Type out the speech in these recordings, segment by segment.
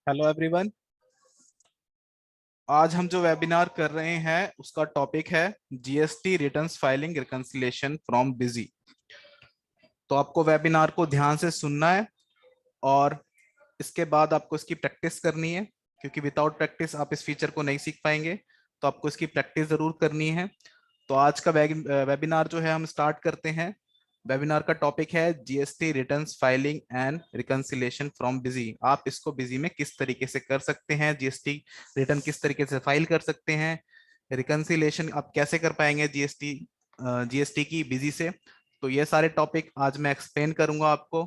Hello everyone. आज हम जो वेबिनार कर रहे हैं उसका टॉपिक है GST returns filing reconciliation from Busy. तो आपको वेबिनार को ध्यान से सुनना है और इसके बाद आपको इसकी प्रैक्टिस करनी है, क्योंकि विदाउट प्रैक्टिस आप इस फीचर को नहीं सीख पाएंगे। तो आपको इसकी प्रैक्टिस जरूर करनी है। तो आज का वेबिनार जो है हम स्टार्ट करते हैं। वेबिनार का टॉपिक है GST returns filing and reconciliation from busy. आप इसको बिजी में किस तरीके से कर सकते हैं, जीएसटी रिटर्न किस तरीके से फाइल कर सकते हैं, रिकंसिलिएशन आप कैसे कर पाएंगे जीएसटी की बिजी से। तो ये सारे टॉपिक आज मैं एक्सप्लेन करूंगा आपको।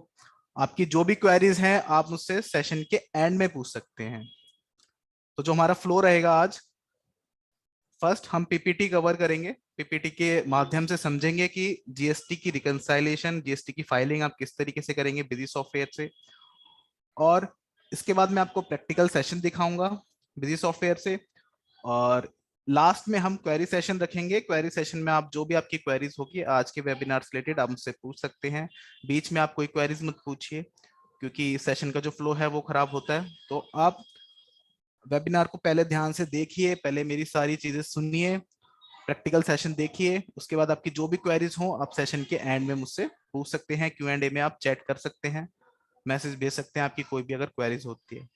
आपकी जो भी क्वेरीज हैं आप मुझसे सेशन के एंड में पूछ सकते हैं। तो जो हमारा फ्लो रहेगा आज, फर्स्ट हम पीपीटी कवर करेंगे। पीपीटी के माध्यम से समझेंगे कि जीएसटी की रिकंसाइलेशन, जीएसटी की फाइलिंग आप किस तरीके से करेंगे बिजी सॉफ्टवेयर से। और इसके बाद मैं आपको प्रैक्टिकल सेशन दिखाऊंगा बिजी सॉफ्टवेयर से। और लास्ट में हम क्वेरी सेशन रखेंगे। क्वेरी सेशन में आप जो भी आपकी क्वेरीज होगी आज के वेबिनार से रिलेटेड आप मुझसे पूछ सकते हैं। बीच में आप कोई क्वेरीज मत पूछिए, क्योंकि सेशन का जो फ्लो है वो खराब होता है। तो आप वेबिनार को पहले ध्यान से देखिए, पहले मेरी सारी चीजें सुनिए, प्रैक्टिकल सेशन देखिए। उसके बाद आपकी जो भी क्वेरीज हो आप सेशन के एंड में मुझसे पूछ सकते हैं। क्यू एंड ए में आप चैट कर सकते हैं, मैसेज भेज सकते हैं आपकी कोई भी अगर क्वेरीज होती है।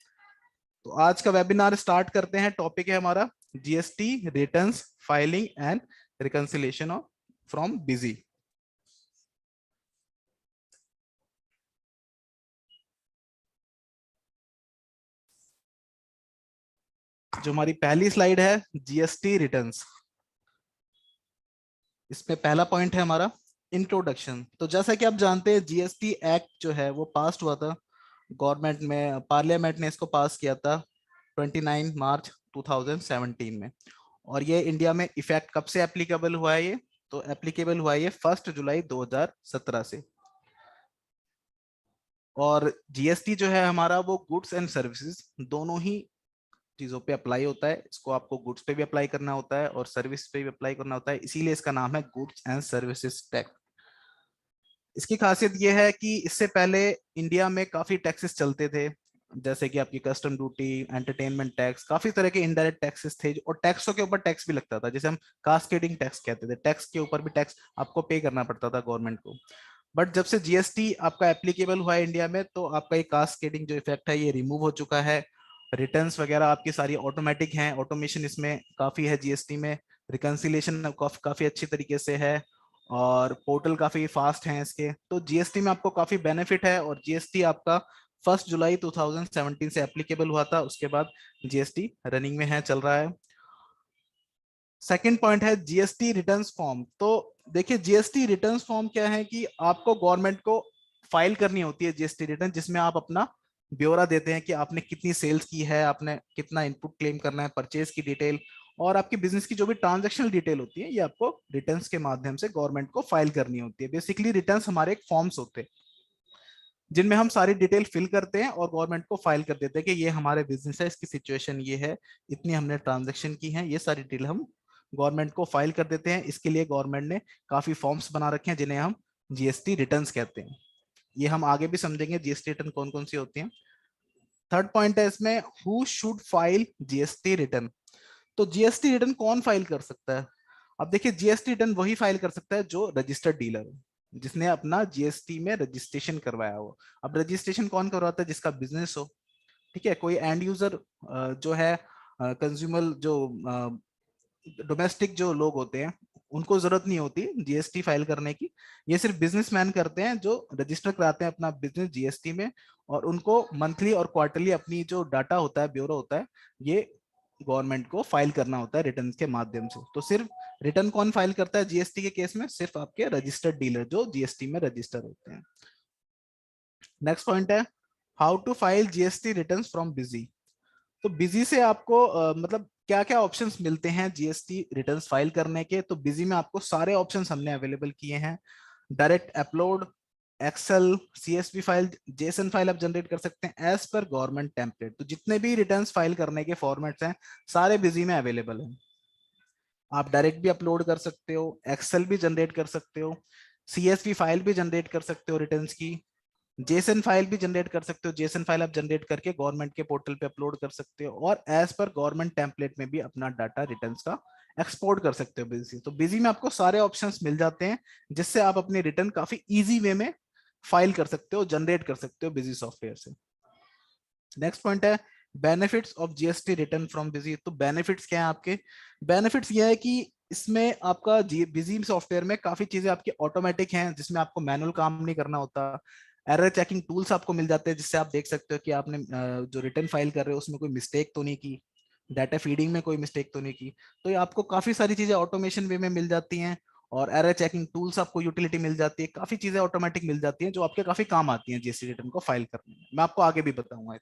तो आज का वेबिनार स्टार्ट करते हैं। टॉपिक है हमारा GST returns filing and reconciliation from busy. जो हमारी पहली स्लाइड है जीएसटी रिटर्न्स, इसमें पहला पॉइंट है हमारा इंट्रोडक्शन। तो जैसा कि आप जानते हैं जीएसटी एक्ट जो है वो पास हुआ था गवर्नमेंट में, पार्लियामेंट ने इसको पास किया था 29 मार्च 2017 में। और ये इंडिया में इफेक्ट कब से एप्लीकेबल हुआ है? ये तो एप्लीकेबल हुआ है ये 1 जुलाई 2017 से। और जीएसटी जो है हमारा वो गुड्स एंड सर्विसेज दोनों ही चीजों पे अप्लाई होता है। इसको आपको गुड्स पे भी अप्लाई करना होता है और सर्विस पे भी अप्लाई करना होता है, इसीलिए इसका नाम है गुड्स एंड सर्विसेज टैक्स। इसकी खासियत यह है कि इससे पहले इंडिया में काफी टैक्सेस चलते थे, जैसे कि आपकी कस्टम ड्यूटी, एंटरटेनमेंट टैक्स, काफी तरह के इनडायरेक्ट टैक्सेस थे। और टैक्सों के ऊपर टैक्स भी लगता था, जैसे हम कास्केडिंग टैक्स कहते थे। टैक्स के ऊपर भी टैक्स आपको पे करना पड़ता था गवर्नमेंट को। बट जब से जीएसटी आपका एप्लीकेबल हुआ है इंडिया में, तो आपका ये कास्केडिंग जो इफेक्ट है ये रिमूव हो चुका है। रिटर्न्स वगैरह आपकी सारी ऑटोमेटिक हैं, ऑटोमेशन इसमें काफी है जीएसटी में। रिकंसिलिएशन काफी अच्छी तरीके से है और पोर्टल काफी फास्ट हैं इसके। तो जीएसटी में आपको काफी बेनिफिट है। और जीएसटी आपका 1 जुलाई 2017 से एप्लीकेबल हुआ था। उसके बाद जीएसटी रनिंग में है, चल रहा है। सेकंड पॉइंट है जीएसटी रिटर्न्स फॉर्म। तो देखिए जीएसटी रिटर्न्स फॉर्म क्या है कि आपको गवर्नमेंट को फाइल करनी होती है जीएसटी रिटर्न, जिसमें आप अपना ब्यौरा देते हैं कि आपने कितनी सेल्स की है, आपने कितना इनपुट क्लेम करना है, परचेज की डिटेल और आपकी बिजनेस की जो भी ट्रांजैक्शनल डिटेल होती है, ये आपको रिटर्न्स के माध्यम से गवर्नमेंट को फाइल करनी होती है। बेसिकली रिटर्न्स हमारे एक फॉर्म्स होते हैं जिनमें हम सारी डिटेल फिल करते हैं और गवर्नमेंट को फाइल कर देते हैं कि ये हमारे बिजनेस है, इसकी सिचुएशन ये है, इतनी हमने ट्रांजैक्शन की है। ये सारी डिटेल हम गवर्नमेंट को फाइल कर देते हैं। इसके लिए गवर्नमेंट ने काफी फॉर्म्स बना रखे हैं जिन्हें हम जीएसटी रिटर्न्स कहते हैं। ये हम आगे भी समझेंगे जीएसटी रिटर्न कौन कौन सी होती हैं। थर्ड पॉइंट है इसमें, who should file GST return. तो जीएसटी रिटर्न कौन फाइल कर सकता है? अब देखिए जीएसटी रिटर्न वही फाइल कर सकता है जो रजिस्टर्ड डीलर हो, जिसने अपना जीएसटी में रजिस्ट्रेशन करवाया हो। अब रजिस्ट्रेशन कौन करवाता है? जिसका बिजनेस हो। ठीक है, कोई एंड यूजर जो है, कंज्यूमर जो डोमेस्टिक जो लोग होते हैं, उनको जरूरत नहीं होती जीएसटी फाइल करने की। ये सिर्फ बिजनेसमैन करते हैं जो रजिस्टर कराते हैं अपना बिजनेस जीएसटी में। और उनको मंथली और क्वार्टरली अपनी जो डाटा होता है, ब्यूरो होता है, ये गवर्नमेंट को फाइल करना होता है रिटर्न के माध्यम से। तो सिर्फ रिटर्न कौन फाइल करता है जीएसटी के केस में? सिर्फ आपके रजिस्टर्ड डीलर जो जीएसटी में रजिस्टर होते हैं। नेक्स्ट पॉइंट है, how to file GST returns from Busy. तो बिजी से आपको मतलब क्या क्या ऑप्शंस मिलते हैं जीएसटी रिटर्न्स फाइल करने के? तो बिजी में आपको सारे ऑप्शंस हमने अवेलेबल किए हैं। Direct upload, Excel, CSV file, JSON file आप जनरेट कर सकते हैं एज पर गवर्नमेंट टेम्पलेट। तो जितने भी रिटर्न्स फाइल करने के फॉर्मेट्स हैं सारे बिजी में अवेलेबल हैं। आप डायरेक्ट भी अपलोड कर सकते हो, एक्सेल भी जनरेट कर सकते हो, सीएसवी फाइल भी जनरेट कर सकते हो रिटर्न्स की। जेसन फाइल भी जनरेट कर सकते हो, जेसन फाइल आप जनरेट करके गवर्नमेंट के पोर्टल पे अपलोड कर सकते हो, और एज पर गवर्नमेंट टेम्पलेट में भी अपना डाटा रिटर्न्स का एक्सपोर्ट कर सकते हो बिजी। तो बिजी में आपको सारे ऑप्शंस मिल जाते हैं, जिससे आप अपने रिटर्न काफी इजी वे में फाइल कर सकते हो, जनरेट कर सकते हो बिजी सॉफ्टवेयर से। नेक्स्ट पॉइंट है benefits of GST return from Busy. तो बेनिफिट्स क्या है आपके? बेनिफिट्स ये है कि इसमें आपका बिजी सॉफ्टवेयर में काफी चीजें आपकी ऑटोमेटिक हैं, जिसमें आपको मैनुअल काम नहीं करना होता। एरर चेकिंग टूल्स आपको मिल जाते हैं, जिससे आप देख सकते हो कि आपने जो रिटर्न फाइल कर रहे हो उसमें कोई मिस्टेक तो नहीं की, डाटा फीडिंग में कोई मिस्टेक तो नहीं की। तो ये आपको काफी सारी चीजें ऑटोमेशन वे में मिल जाती हैं, और एरर चेकिंग टूल्स आपको यूटिलिटी मिल जाती है, काफी चीजें ऑटोमेटिक मिल जाती हैं जो आपके काफी काम आती हैं जीएसटी रिटर्न को फाइल करने में। मैं आपको आगे भी बताऊंगा।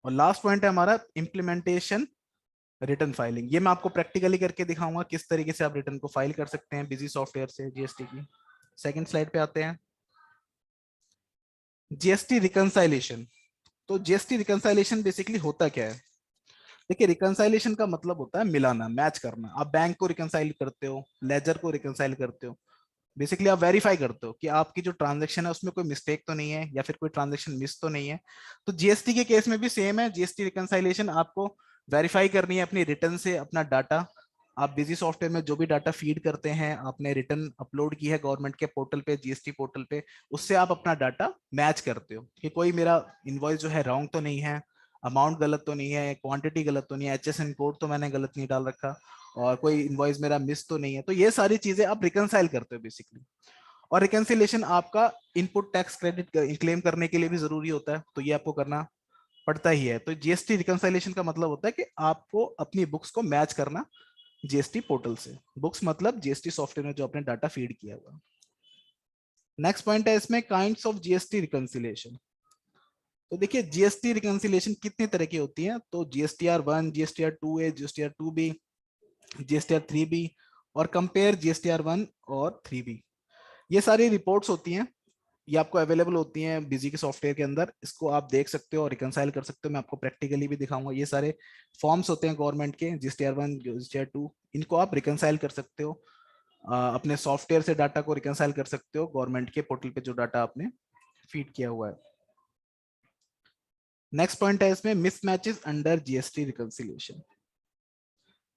और लास्ट पॉइंट है हमारा इम्प्लीमेंटेशन रिटर्न फाइलिंग। ये मैं आपको प्रैक्टिकली करके दिखाऊंगा किस तरीके से आप रिटर्न को फाइल कर सकते हैं बिजी सॉफ्टवेयर से जीएसटी की। सेकंड स्लाइड पे आते हैं, जीएसटी रिकंसाइलेशन। तो जीएसटी रिकंसाइलेशन बेसिकली होता क्या है? देखिए, रिकंसाइलेशन का मतलब होता है मिलाना, मैच करना। आप बैंक को रिकंसाइल करते हो, लेजर को रिकंसाइल करते हो, बेसिकली आप वेरीफाई करते हो कि आपकी जो ट्रांजैक्शन है उसमें कोई मिस्टेक तो नहीं है, या फिर कोई ट्रांजैक्शन मिस तो नहीं है। तो जीएसटी के केस में भी सेम है, जीएसटी रिकंसाइलेशन आपको वेरीफाई करनी है अपनी रिटर्न से अपना डाटा। आप बिजी सॉफ्टवेयर में जो भी डाटा फीड करते हैं, आपने रिटर्न अपलोड की है गवर्नमेंट के पोर्टल पे, जीएसटी पोर्टल पे, उससे आप अपना डाटा मैच करते हो कि कोई मेरा इनवॉइस जो है रॉन्ग तो नहीं है, अमाउंट गलत तो नहीं है, क्वांटिटी गलत तो नहीं है, एचएसएन कोड तो मैंने गलत नहीं डाल रखा, और कोई इनवॉइस मेरा मिस तो नहीं है। तो ये सारी चीजें आप रिकंसाइल करते हो बेसिकली। और रिकंसिलेशन आपका इनपुट टैक्स क्रेडिट क्लेम करने के लिए भी जरूरी होता है, तो ये आपको करना पड़ता ही है। तो जीएसटी रिकंसिलेशन का मतलब होता है कि आपको अपनी बुक्स को मैच करना जीएसटी पोर्टल से। बुक्स मतलब जीएसटी सॉफ्टवेयर में जो आपने डाटा फीड किया हुआ। नेक्स्ट पॉइंट है इसमें काइंड्स ऑफ जीएसटी रिकंसिलेशन। तो देखिए, जीएसटी रिकंसिलेशन कितनी तरह की होती है? तो GSTR 1, GSTR 2A, GSTR 2B, GSTR 3B, और कंपेयर जीएसटीआर 1 और 3B। ये सारी रिपोर्ट्स होती हैं, ये आपको अवेलेबल होती हैं बिजी के सॉफ्टवेयर के अंदर। इसको आप देख सकते हो और रिकंसाइल कर सकते हो। मैं आपको प्रैक्टिकली भी दिखाऊंगा। ये सारे फॉर्म्स होते हैं गवर्नमेंट के, जीएसटीआर 1, जीएसटीआर 2, इनको आप रिकंसाइल कर सकते हो। अपने सॉफ्टवेयर से डाटा को रिकंसाइल कर सकते हो गवर्नमेंट के पोर्टल पे जो डाटा आपने फीड किया हुआ है। नेक्स्ट पॉइंट है इसमें मिसमैचेस अंडर जीएसटी रिकंसिलिएशन।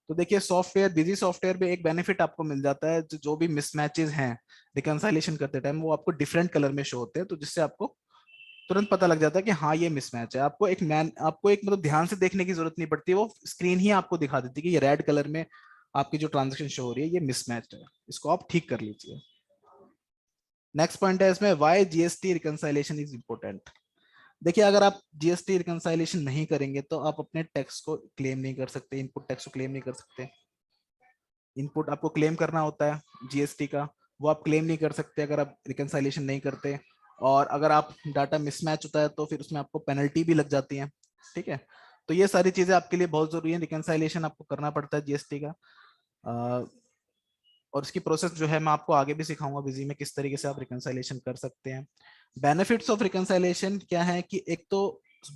तो देखिए, सॉफ्टवेयर बिजी सॉफ्टवेयर में एक बेनिफिट आपको मिल जाता है, जो भी मिसमैचेस हैं रिकंसाइलेशन करते टाइम, वो आपको डिफरेंट कलर में शो होते हैं, तो जिससे आपको तुरंत पता लग जाता है कि हाँ ये मिसमैच है। आपको एक मतलब ध्यान से देखने की जरूरत नहीं पड़ती, वो स्क्रीन ही आपको दिखा देती है कि ये रेड कलर में आपकी जो ट्रांजेक्शन शो हो रही है ये मिसमैच है, इसको आप ठीक कर लीजिए। नेक्स्ट पॉइंट है इसमें व्हाई जीएसटी रिकंसाइलेशन इज इम्पोर्टेंट। देखिए, अगर आप जीएसटी रिकंसाइलेशन नहीं करेंगे तो आप अपने टैक्स को क्लेम नहीं कर सकते, इनपुट टैक्स को क्लेम नहीं कर सकते। इनपुट आपको क्लेम करना होता है जीएसटी का, वो आप क्लेम नहीं कर सकते अगर आप रिकंसाइलेशन नहीं करते। और अगर आप डाटा मिसमैच होता है तो फिर उसमें आपको पेनल्टी भी लग जाती है। ठीक है, तो ये सारी चीजें आपके लिए बहुत जरूरी है, रिकंसाइलेशन आपको करना पड़ता है जीएसटी का। और इसकी प्रोसेस जो है मैं आपको आगे भी सिखाऊंगा बिजी में किस तरीके से आप रिकंसाइलेशन कर सकते हैं। बेनिफिट्स ऑफ रिकंसाइलेशन क्या है कि एक तो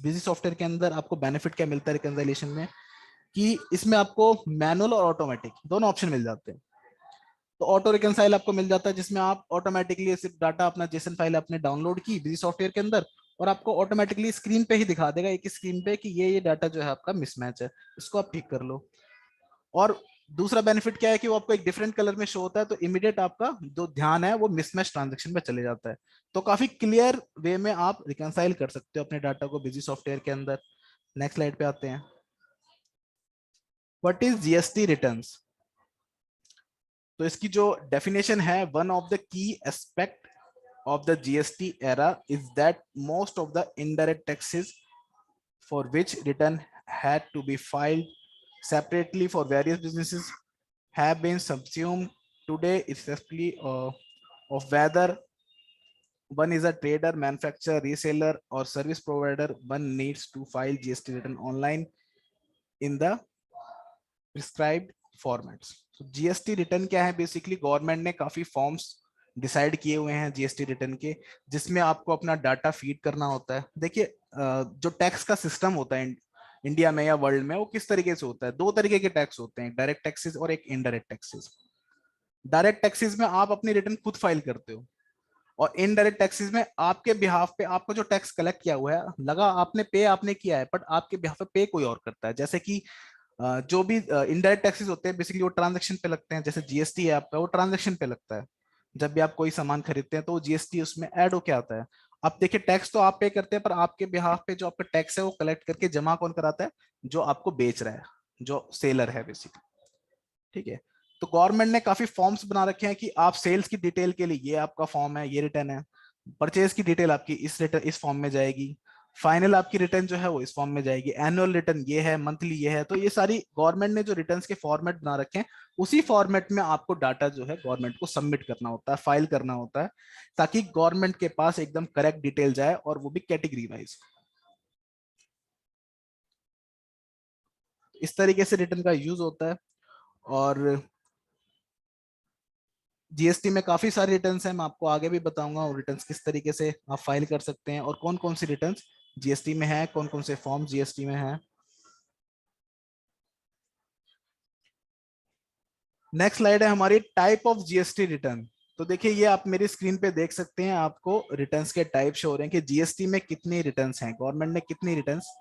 बिजी सॉफ्टवेयर के अंदर आपको बेनिफिट क्या मिलता है रिकंसाइलेशन में, कि इसमें आपको मैनुअल और ऑटोमेटिक दोनों ऑप्शन मिल जाते हैं। तो ऑटो रिकंसाइल आपको मिल जाता है, जिसमें आप ऑटोमेटिकली सिर्फ डाटा अपना जेसन फाइल आपने डाउनलोड की बिजी सॉफ्टवेयर के अंदर, और आपको ऑटोमेटिकली स्क्रीन पे ही दिखा देगा एक स्क्रीन पे कि ये डाटा जो है आपका मिसमैच है, इसको आप ठीक कर लो। और दूसरा बेनिफिट क्या है कि वो आपको एक डिफरेंट कलर में शो होता है, तो इमीडिएट आपका जो ध्यान है वो मिसमैच ट्रांजेक्शन पे चले जाता है। तो काफी क्लियर वे में आप रिकंसाइल कर सकते हो अपने डाटा को बिजी सॉफ्टवेयर के अंदर। नेक्स्ट स्लाइड पे आते हैं, व्हाट इज जीएसटी रिटर्न्स। तो इसकी जो डेफिनेशन है, one of the key aspect of the GST era is that most of the indirect taxes for which return had to be filed separately for various businesses have been subsumed today, especially of whether one is a trader, manufacturer, reseller, or service provider. One needs to file GST return online in the prescribed formats. तो GST return क्या है? Basically government ने काफी forms decide किए हुए हैं GST return के, जिसमें आपको अपना डाटा फीड करना होता है। देखिए, जो टैक्स का सिस्टम होता है इंडिया में या वर्ल्ड में, वो किस तरीके से होता है? दो तरीके के टैक्स होते हैं, डायरेक्ट टैक्सेस और एक इनडायरेक्ट टैक्सेस। डायरेक्ट टैक्सेस में आप अपनी रिटर्न खुद फाइल करते हो, और इनडायरेक्ट टैक्सेस में आपके बिहाफ पे आपको जो टैक्स कलेक्ट किया हुआ है, लगा आपने पे आपने किया है, बट आपके बिहाफ पे पे कोई और करता है। जैसे कि जो भी इनडायरेक्ट टैक्सेस होते हैं बेसिकली वो ट्रांजैक्शन पे लगते हैं। जैसे जीएसटी है आपका, वो ट्रांजैक्शन पे लगता है। जब भी आप कोई सामान खरीदते हैं तो वो जीएसटी उसमें ऐड होके आता है। अब देखिए टैक्स तो आप पे करते हैं, पर आपके बिहाफ पे जो आपका टैक्स है वो कलेक्ट करके जमा कौन कराता है? जो आपको बेच रहा है, जो सेलर है बेसिकली। ठीक है। तो गवर्नमेंट ने काफी फॉर्म्स बना रखे हैं कि आप सेल्स की डिटेल के लिए ये आपका फॉर्म है, ये रिटर्न है। परचेज की डिटेल आपकी इस फॉर्म में जाएगी। फाइनल आपकी रिटर्न जो है वो इस फॉर्म में जाएगी। एनुअल रिटर्न ये है, मंथली ये है। तो ये सारी गवर्नमेंट ने जो रिटर्न्स के फॉर्मेट बना रखे हैं, उसी फॉर्मेट में आपको डाटा जो है गवर्नमेंट को सबमिट करना होता है, फाइल करना होता है, ताकि गवर्नमेंट के पास एकदम करेक्ट डिटेल जाए, और वो भी कैटेगरी वाइज। इस तरीके से रिटर्न का यूज होता है। और जीएसटी में काफी सारे रिटर्न्स हैं, मैं आपको आगे भी बताऊंगा और रिटर्न्स किस तरीके से आप फाइल कर सकते हैं, और कौन कौन सी रिटर्न्स जीएसटी में है, कौन कौन से फॉर्म जीएसटी में है। नेक्स्ट स्लाइड है हमारी टाइप ऑफ जीएसटी रिटर्न। तो देखिए ये आप मेरी स्क्रीन पे देख सकते हैं, आपको रिटर्न्स के टाइप शो हो रहे हैं कि जीएसटी में कितनी रिटर्न्स हैं, गवर्नमेंट ने कितनी रिटर्न्स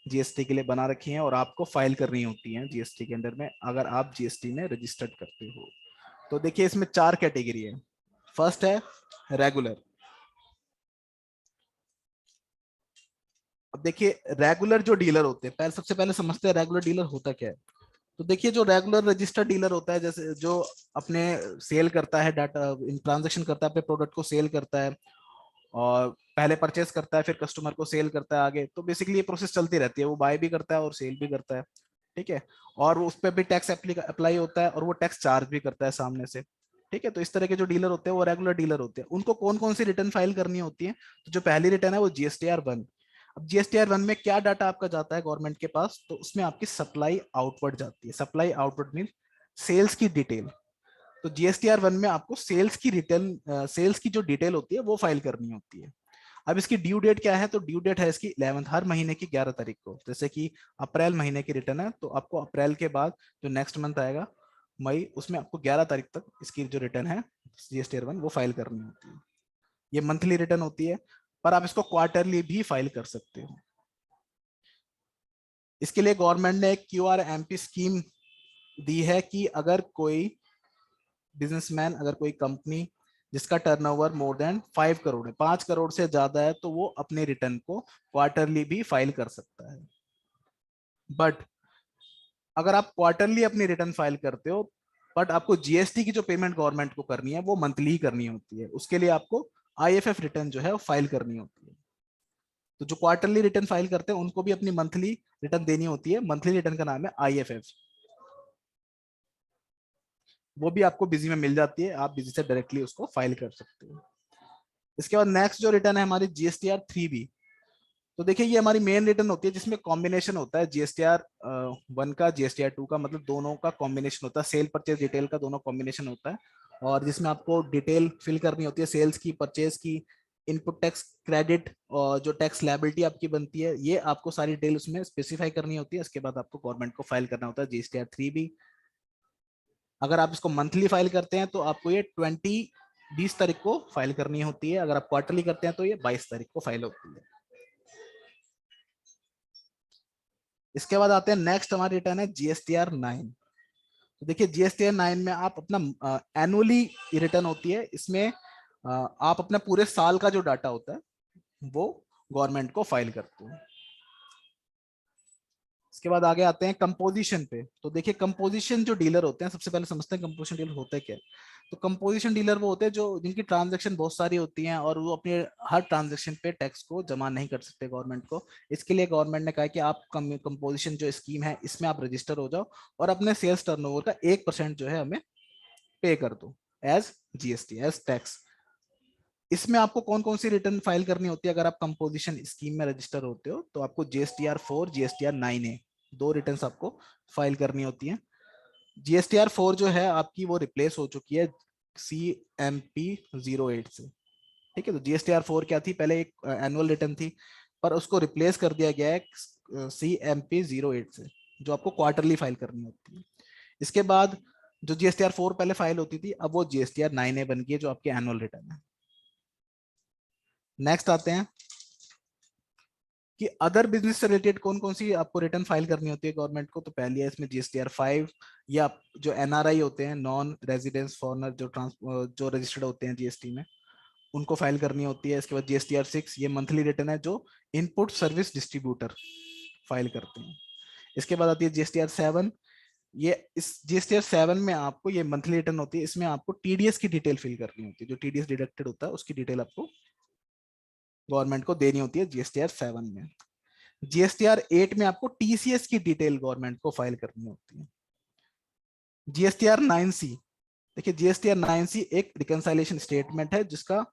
जीएसटी के लिए बना रखी हैं, और आपको फाइल करनी होती हैं जीएसटी के अंडर में, अगर आप जीएसटी में रजिस्टर्ड करते हो। तो देखिए इसमें 4 कैटेगरी है। फर्स्ट है रेगुलर। अब देखिए रेगुलर जो डीलर होते हैं, पहले सबसे पहले समझते हैं रेगुलर डीलर होता क्या है। तो देखिए जो रेगुलर रजिस्टर्ड डीलर होता है, जैसे जो अपने सेल करता है डाटा, इन ट्रांजेक्शन करता है, अपने प्रोडक्ट को सेल करता है, और पहले परचेस करता है, फिर कस्टमर को सेल करता है आगे। तो बेसिकली ये प्रोसेस चलती रहती है, वो बाय भी करता है और सेल भी करता है। ठीक है। और उस पर भी टैक्स अप्लाई होता है, और वो टैक्स चार्ज भी करता है सामने से। ठीक है। तो इस तरह के जो डीलर होते हैं वो रेगुलर डीलर होते हैं। उनको कौन कौन सी रिटर्न फाइल करनी होती है? तो जो पहली रिटर्न है वो जीएसटीआर 1। अब जीएसटीआर 1 में क्या डाटा आपका जाता है गवर्नमेंट के पास? तो उसमें आपकी सप्लाई आउटवर्ड जाती है। सप्लाई आउटवर्ड मीन सेल्स की डिटेल। तो जीएसटीआर 1 में आपको सेल्स की रिटर्न, सेल्स की जो डिटेल होती है वो फाइल करनी होती है। अब इसकी ड्यू डेट क्या है? तो ड्यू डेट है इसकी 11th, हर महीने की 11 तारीख को। जैसे कि अप्रैल महीने की रिटर्न है, तो आपको अप्रैल के बाद जो नेक्स्ट मंथ आएगा मई, उसमें आपको 11 तारीख तक इसकी जो रिटर्न है जीएसटीआर 1 वो फाइल करनी होती है। ये मंथली रिटर्न होती है, पर आप इसको क्वार्टरली भी फाइल कर सकते हो। इसके लिए गवर्नमेंट ने एक क्यूआरएमपी स्कीम दी है कि अगर कोई बिजनेसमैन, अगर कोई कंपनी जिसका टर्नओवर मोर देन 5 करोड़ है, 5 करोड़ से ज्यादा है, तो वो अपने रिटर्न को क्वार्टरली भी फाइल कर सकता है। बट अगर आप क्वार्टरली अपनी रिटर्न फाइल करते हो, बट आपको जीएसटी की जो पेमेंट गवर्नमेंट को करनी है वो मंथली ही करनी होती है, उसके लिए आपको आईएफएफ रिटर्न जो है वो फाइल करनी होती है। तो जो क्वार्टरली रिटर्न फाइल करते हैं उनको भी अपनी मंथली रिटर्न देनी होती है। मंथली रिटर्न का नाम है आईएफएफ। वो भी आपको बिजी में मिल जाती है, आप बिजी से डायरेक्टली उसको फाइल कर सकते हो। इसके बाद नेक्स्ट जो रिटर्न है हमारी जीएसटीआर 3B। तो देखिए ये हमारी मेन रिटर्न होती है, जिसमें कॉम्बिनेशन होता है जीएसटीआर 1 का, जीएसटीआर 2 का, मतलब दोनों का कॉम्बिनेशन होता है, सेल परचेज डिटेल का दोनों कॉम्बिनेशन होता है। और जिसमें आपको डिटेल फिल करनी होती है सेल्स की, परचेज की, इनपुट टैक्स, क्रेडिट, और जो टैक्स लायबिलिटी आपकी बनती है, ये आपको सारी डिटेल उसमें स्पेसिफाई करनी होती है। इसके बाद आपको गवर्नमेंट को फाइल करना होता है जीएसटीआर 3B। अगर आप इसको मंथली फाइल करते हैं तो आपको ये 20 तारीख को फाइल करनी होती है। अगर आप क्वार्टरली करते हैं तो ये 22 तारीख को फाइल होती है। इसके बाद आते हैं नेक्स्ट, हमारी रिटर्न है जीएसटीआर 9। तो देखिए जीएसटीआर 9 में आप अपना एनुअली रिटर्न होती है। इसमें आप अपना पूरे साल का जो डाटा होता है वो गवर्नमेंट को फाइल करते हैं। इसके बाद आगे आते हैं कंपोजिशन पे। तो देखिए कंपोजिशन जो डीलर होते हैं, सबसे पहले समझते हैं कंपोजिशन डीलर होता है क्या। तो कंपोजिशन डीलर वो होते हैं जो जिनकी ट्रांजैक्शन बहुत सारी होती हैं, और वो अपने हर ट्रांजैक्शन पे टैक्स को जमा नहीं कर सकते गवर्नमेंट को। इसके लिए गवर्नमेंट ने कहा कि आप कंपोजिशन जो स्कीम है इसमें आप रजिस्टर हो जाओ, और अपने सेल्स टर्नओवर का 1% जो है हमें पे कर दो एज जीएसटी, एज टैक्स। इसमें आपको कौन कौन सी रिटर्न फाइल करनी होती है? अगर आप कंपोजिशन स्कीम में रजिस्टर होते हो तो आपको जीएसटीआर 4, जीएसटीआर 9A, दो रिटर्न आपको फाइल करनी होती है। जीएसटीआर 4 जो है आपकी वो रिप्लेस हो चुकी है CMP 08 से। ठीक है। तो जीएसटीआर 4 क्या थी? पहले एक एनुअल रिटर्न थी, पर उसको रिप्लेस कर दिया गया है CMP 08 से, जो आपको क्वार्टरली फाइल करनी होती है। इसके बाद जो जीएसटीआर 4 पहले फाइल होती थी, अब वो जीएसटीआर 9A बन गई है, जो आपकी एनुअल रिटर्न है। नेक्स्ट आते हैं कि अदर बिजनेस से रिलेटेड कौन कौन सी आपको रिटर्न फाइल करनी होती है गवर्नमेंट को। तो पहली है इसमें GSTR 5, या जो NRI होते हैं, नॉन रेजिडेंस फॉरनर, जो रजिस्टर्ड होते हैं GST में, उनको फाइल करनी होती है। इसके बाद GSTR 6, ये मंथली रिटर्न है जो इनपुट सर्विस डिस्ट्रीब्यूटर फाइल करते हैं। इसके बाद आती है GSTR 7, ये इस GSTR 7 में आपको ये मंथली रिटर्न होती है, इसमें आपको TDS की डिटेल फिल करनी होती है, जो TDS डिडक्टेड होता है उसकी डिटेल आपको गवर्नमेंट को देनी होती है GSTR 7 में। GSTR 8 में आपको TCS की डिटेल गवर्नमेंट को फाइल करनी होती है। GSTR 9C, देखिए GSTR 9C एक रिकंसाइलेशन स्टेटमेंट है जिसका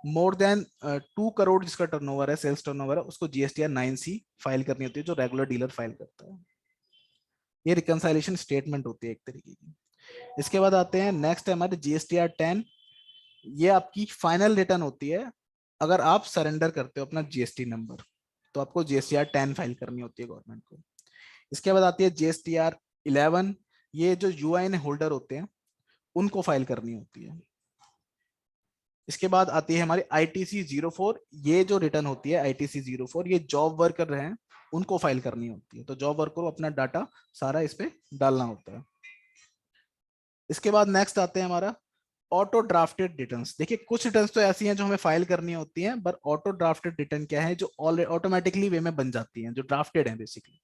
मोर देन 2 करोड़ जिसका टर्नओवर है, सेल्स टर्नओवर है, उसको GSTR 9C फाइल करनी होती है, जो रेगुलर डीलर फाइल करता है। ये रिकंसाइलेशन स्टेटमेंट होती है एक तरीके की। इसके बाद आते हैं नेक्स्ट है हमारे GSTR 10, ये आपकी फाइनल रिटर्न होती है अगर आप सरेंडर करते हो अपना GST नंबर, तो आपको GSTR 10 फाइल करनी होती है गवर्नमेंट को। इसके बाद आती है GSTR 11, ये जो UIN होल्डर होते हैं उनको फाइल करनी होती है। इसके बाद आती है हमारी ITC 04, ये जो रिटर्न होती है ITC 04, ये जॉब वर्कर हैं उनको फाइल करनी होती है। तो जॉब वर्कर को अपना डाटा सारा इस पे डालना होता है। इसके बाद नेक्स्ट आते हैं हमारा ऑटो ड्राफ्टेड रिटर्न्स। देखिए कुछ रिटर्न्स तो ऐसी हैं जो हमें फाइल करनी होती हैं, पर ऑटो ड्राफ्टेड रिटर्न क्या है, जो ऑटोमेटिकली वे में बन जाती हैं, जो ड्राफ्टेड है बेसिकली।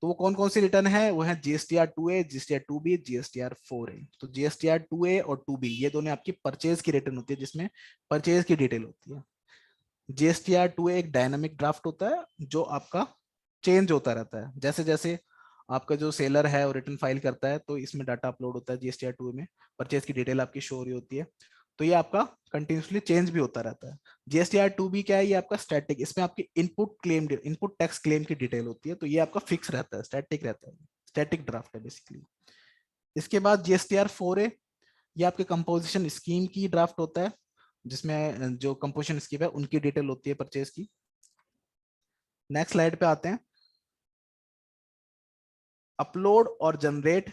तो वो कौन कौन सी रिटर्न है, वो है GSTR 2A, GSTR 2B, GSTR 4A। तो GSTR 2A और 2B ये दोनों आपकी परचेज की रिटर्न होती है, जिसमें परचेज की डिटेल होती है। GSTR 2A एक डायनामिक ड्राफ्ट होता है जो आपका चेंज होता रहता है, जैसे जैसे आपका जो सेलर है वो रिटर्न फाइल करता है तो इसमें डाटा अपलोड होता है GSTR 2A में, परचेज की डिटेल आपकी शो हो रही होती है। तो ये आपका कंटिन्यूसली चेंज भी होता रहता है। GSTR 2B क्या है, ये आपका स्टैटिक, इसमें आपकी इनपुट टैक्स क्लेम की डिटेल होती है, तो ये आपका फिक्स रहता है, स्टैटिक रहता है, स्टैटिक ड्राफ्ट है बेसिकली। इसके बाद GSTR 4A, ये आपके कंपोजिशन स्कीम की ड्राफ्ट होता है, जिसमें जो कंपोजिशन स्कीम है उनकी डिटेल होती है परचेज की। नेक्स्ट स्लाइड पे आते हैं, अपलोड और जनरेट।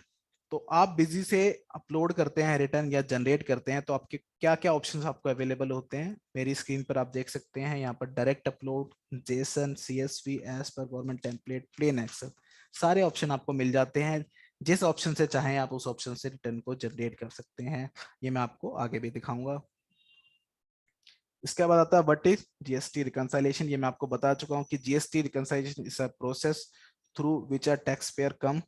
तो आप बिजी से अपलोड करते हैं रिटर्न या जनरेट करते हैं, तो आपके क्या क्या ऑप्शंस आपको अवेलेबल होते हैं, मेरी स्क्रीन पर आप देख सकते हैं। यहाँ पर direct upload, JSON, CSV, as per government template, plain Excel, सारे ऑप्शन आपको मिल जाते हैं। जिस ऑप्शन से चाहें आप उस ऑप्शन से रिटर्न को जनरेट कर सकते हैं, ये मैं आपको आगे भी दिखाऊंगा। इसके बाद आता है व्हाट इज GST रिकंसाइलेशन। ये मैं आपको बता चुका हूँ कि GST reconciliation is a process through which a taxpayer come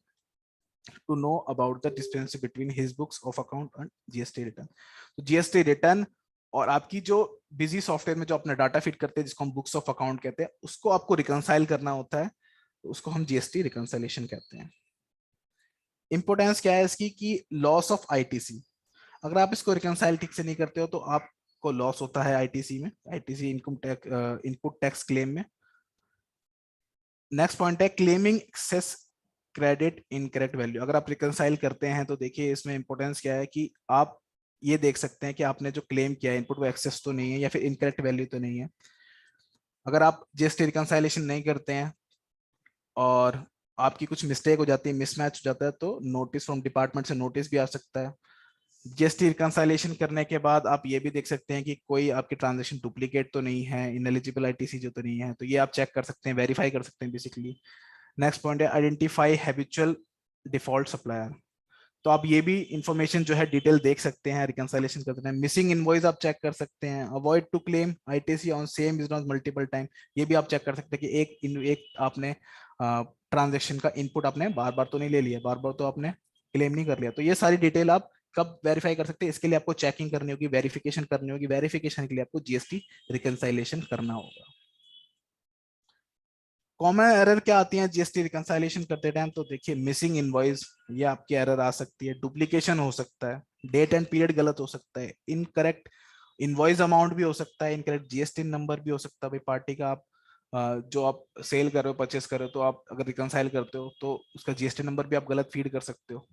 to know about the discrepancy between his books of account and GST return। तो GST रिटर्न और आपकी जो बिजी सॉफ्टवेयर में जो अपना डाटा फिट करते हैं, जिसको हम बुक्स ऑफ अकाउंट कहते हैं, उसको आपको रिकंसाइल करना होता है, तो उसको हम GST रिकंसाइलेशन कहते हैं। इंपोर्टेंस क्या है इसकी कि लॉस ऑफ ITC, अगर आप इसको रिकंसाइल ठीक से नहीं करते हो तो आपको लॉस होता है ITC में, ITC income tax, input tax claim में। नेक्स्ट पॉइंट है claiming excess credit incorrect value. अगर आप रिकंसाइल करते हैं तो देखिए इसमें इंपॉर्टेंस क्या है कि आप ये देख सकते हैं कि आपने जो क्लेम किया है इनपुट वो एक्सेस तो नहीं है या फिर इनकरेक्ट वैल्यू तो नहीं है। अगर आप GST रिकंसाइलेशन नहीं करते हैं और आपकी कुछ मिस्टेक हो जाती है, मिसमैच हो जाता है, तो नोटिस फ्रॉम डिपार्टमेंट से नोटिस भी आ सकता है। GST रिकंसाइलेशन करने के बाद आप ये भी देख सकते हैं कि कोई आपकी ट्रांजेक्शन डुप्लीकेट तो नहीं है, इनएलिजिबल ITC जो तो नहीं है, तो ये आप चेक कर सकते हैं, वेरीफाई कर सकते हैं बेसिकली। नेक्स्ट पॉइंट है आइडेंटिफाई हैबिचुअल डिफॉल्ट सप्लायर। तो आप ये भी इंफॉर्मेशन जो है डिटेल देख सकते हैं रिकंसाइलेशन करते हैं। मिसिंग इनवॉइस आप चेक कर सकते हैं। Avoid to claim ITC on same business multiple time, ये भी आप चेक कर सकते हैं कि एक आपने ट्रांजेक्शन का इनपुट आपने बार बार तो नहीं ले लिया, बार बार तो आपने क्लेम नहीं कर लिया। तो ये सारी डिटेल आप कब वेरीफाई कर सकते हैं, इसके लिए आपको चेकिंग करनी होगी, वेरिफिकेशन करनी होगी। वेरिफिकेशन के लिए आपको GST रिकंसाइलेशन करना होगा। कॉमन एरर क्या आती है GST रिकंसाइलेशन करते टाइम, तो देखिए मिसिंग इनवॉइस, ये आपकी एरर आ सकती है। डुप्लीकेशन हो सकता है, डेट एंड पीरियड गलत हो सकता है, इनकरेक्ट इनवॉइस अमाउंट भी हो सकता है, इनकरेक्ट GST नंबर भी हो सकता है। भाई पार्टी का आप जो आप सेल कर रहे हो, परचेस कर रहे हो, तो आप अगर रिकंसाइल करते हो तो उसका GST नंबर भी आप गलत फीड कर सकते हो।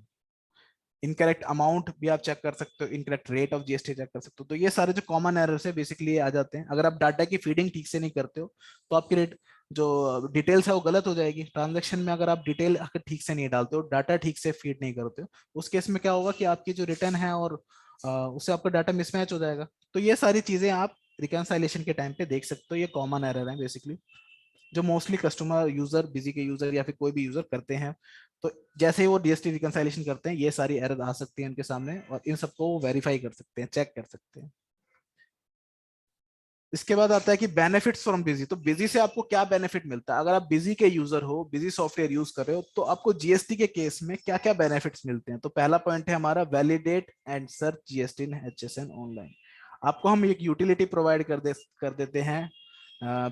इनकरेक्ट अमाउंट भी आप चेक कर सकते हो, incorrect rate of GST check कर सकते हो। तो ये सारे जो कॉमन एरर्स है बेसिकली आ जाते हैं। अगर आप डाटा की फीडिंग ठीक से नहीं करते हो तो आपकी रेट जो डिटेल्स है वो गलत हो जाएगी। ट्रांजैक्शन में अगर आप डिटेल अगर ठीक से नहीं डालते हो, डाटा ठीक से फीड नहीं करते हो, उस केस में क्या होगा कि आपकी जो रिटर्न है और उससे आपका डाटा मिसमैच हो जाएगा। तो ये सारी चीजें आप रिकंसाइलेशन के टाइम पे देख सकते हो, ये कॉमन एरर है बेसिकली जो मोस्टली कस्टमर यूजर, बिजी के यूजर या फिर कोई भी यूजर करते हैं। तो जैसे ही वो डीएसटी रिकंसाइलेशन करते हैं ये सारी एरर आ सकती है उनके सामने, और इन सबको वो वेरीफाई कर सकते हैं, चेक कर सकते हैं। इसके बाद आता है कि बेनिफिट्स फ्रॉम बिजी। तो बिजी से आपको क्या बेनिफिट मिलता है? अगर आप बिजी के यूजर हो, बिजी सॉफ्टवेयर यूज कर रहे हो, तो आपको जीएसटी के केस में क्या क्या बेनिफिट्स मिलते हैं? तो पहला पॉइंट है हमारा validate and search GST in HSN online. आपको हम एक यूटिलिटी प्रोवाइड कर देते हैं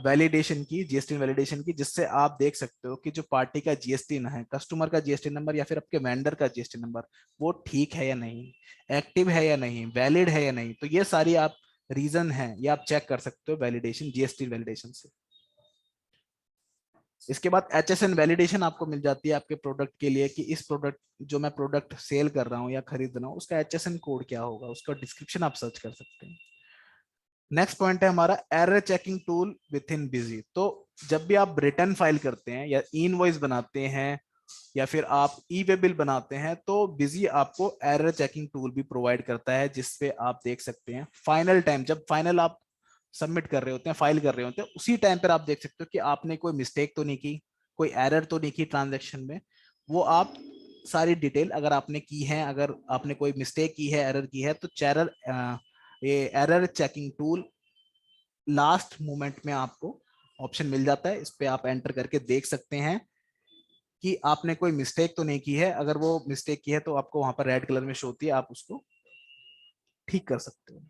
वैलिडेशन की, जीएसटी वैलिडेशन की, जिससे आप देख सकते हो कि जो पार्टी का जीएसटी है, कस्टमर का जीएसटी नंबर या फिर आपके वेंडर का जीएसटी नंबर, वो ठीक है या नहीं, एक्टिव है या नहीं, वैलिड है या नहीं। तो ये सारी आप रीजन है, ये आप चेक कर सकते हो वैलिडेशन, जीएसटी वैलिडेशन से। इसके बाद एचएसएन वैलिडेशन आपको मिल जाती है आपके प्रोडक्ट के लिए कि इस प्रोडक्ट, जो मैं प्रोडक्ट सेल कर रहा हूँ या खरीद रहा हूँ, उसका एचएसएन कोड क्या होगा, उसका डिस्क्रिप्शन आप सर्च कर सकते हैं। नेक्स्ट पॉइंट है हमारा error checking tool with in busy. तो जब भी आप रिटर्न फाइल करते हैं या इनवॉइस बनाते हैं या फिर आप ई वे बिल बनाते हैं, तो बिजी आपको एरर चेकिंग टूल भी प्रोवाइड करता है, जिसपे आप देख सकते हैं फाइनल टाइम, जब फाइनल आप सबमिट कर रहे होते हैं, फाइल कर रहे होते हैं, उसी टाइम पर आप देख सकते हो कि आपने कोई मिस्टेक तो नहीं की, कोई एरर तो नहीं की ट्रांजेक्शन में। वो आप सारी डिटेल अगर आपने की है, अगर आपने कोई मिस्टेक की है, एरर की है, तो चैरर ये error checking tool last moment में आपको ऑप्शन मिल जाता है, इस पे आप एंटर करके देख सकते हैं कि आपने कोई मिस्टेक तो नहीं की है। अगर वो मिस्टेक की है तो आपको वहां पर रेड कलर में शो होती है, आप उसको ठीक कर सकते हो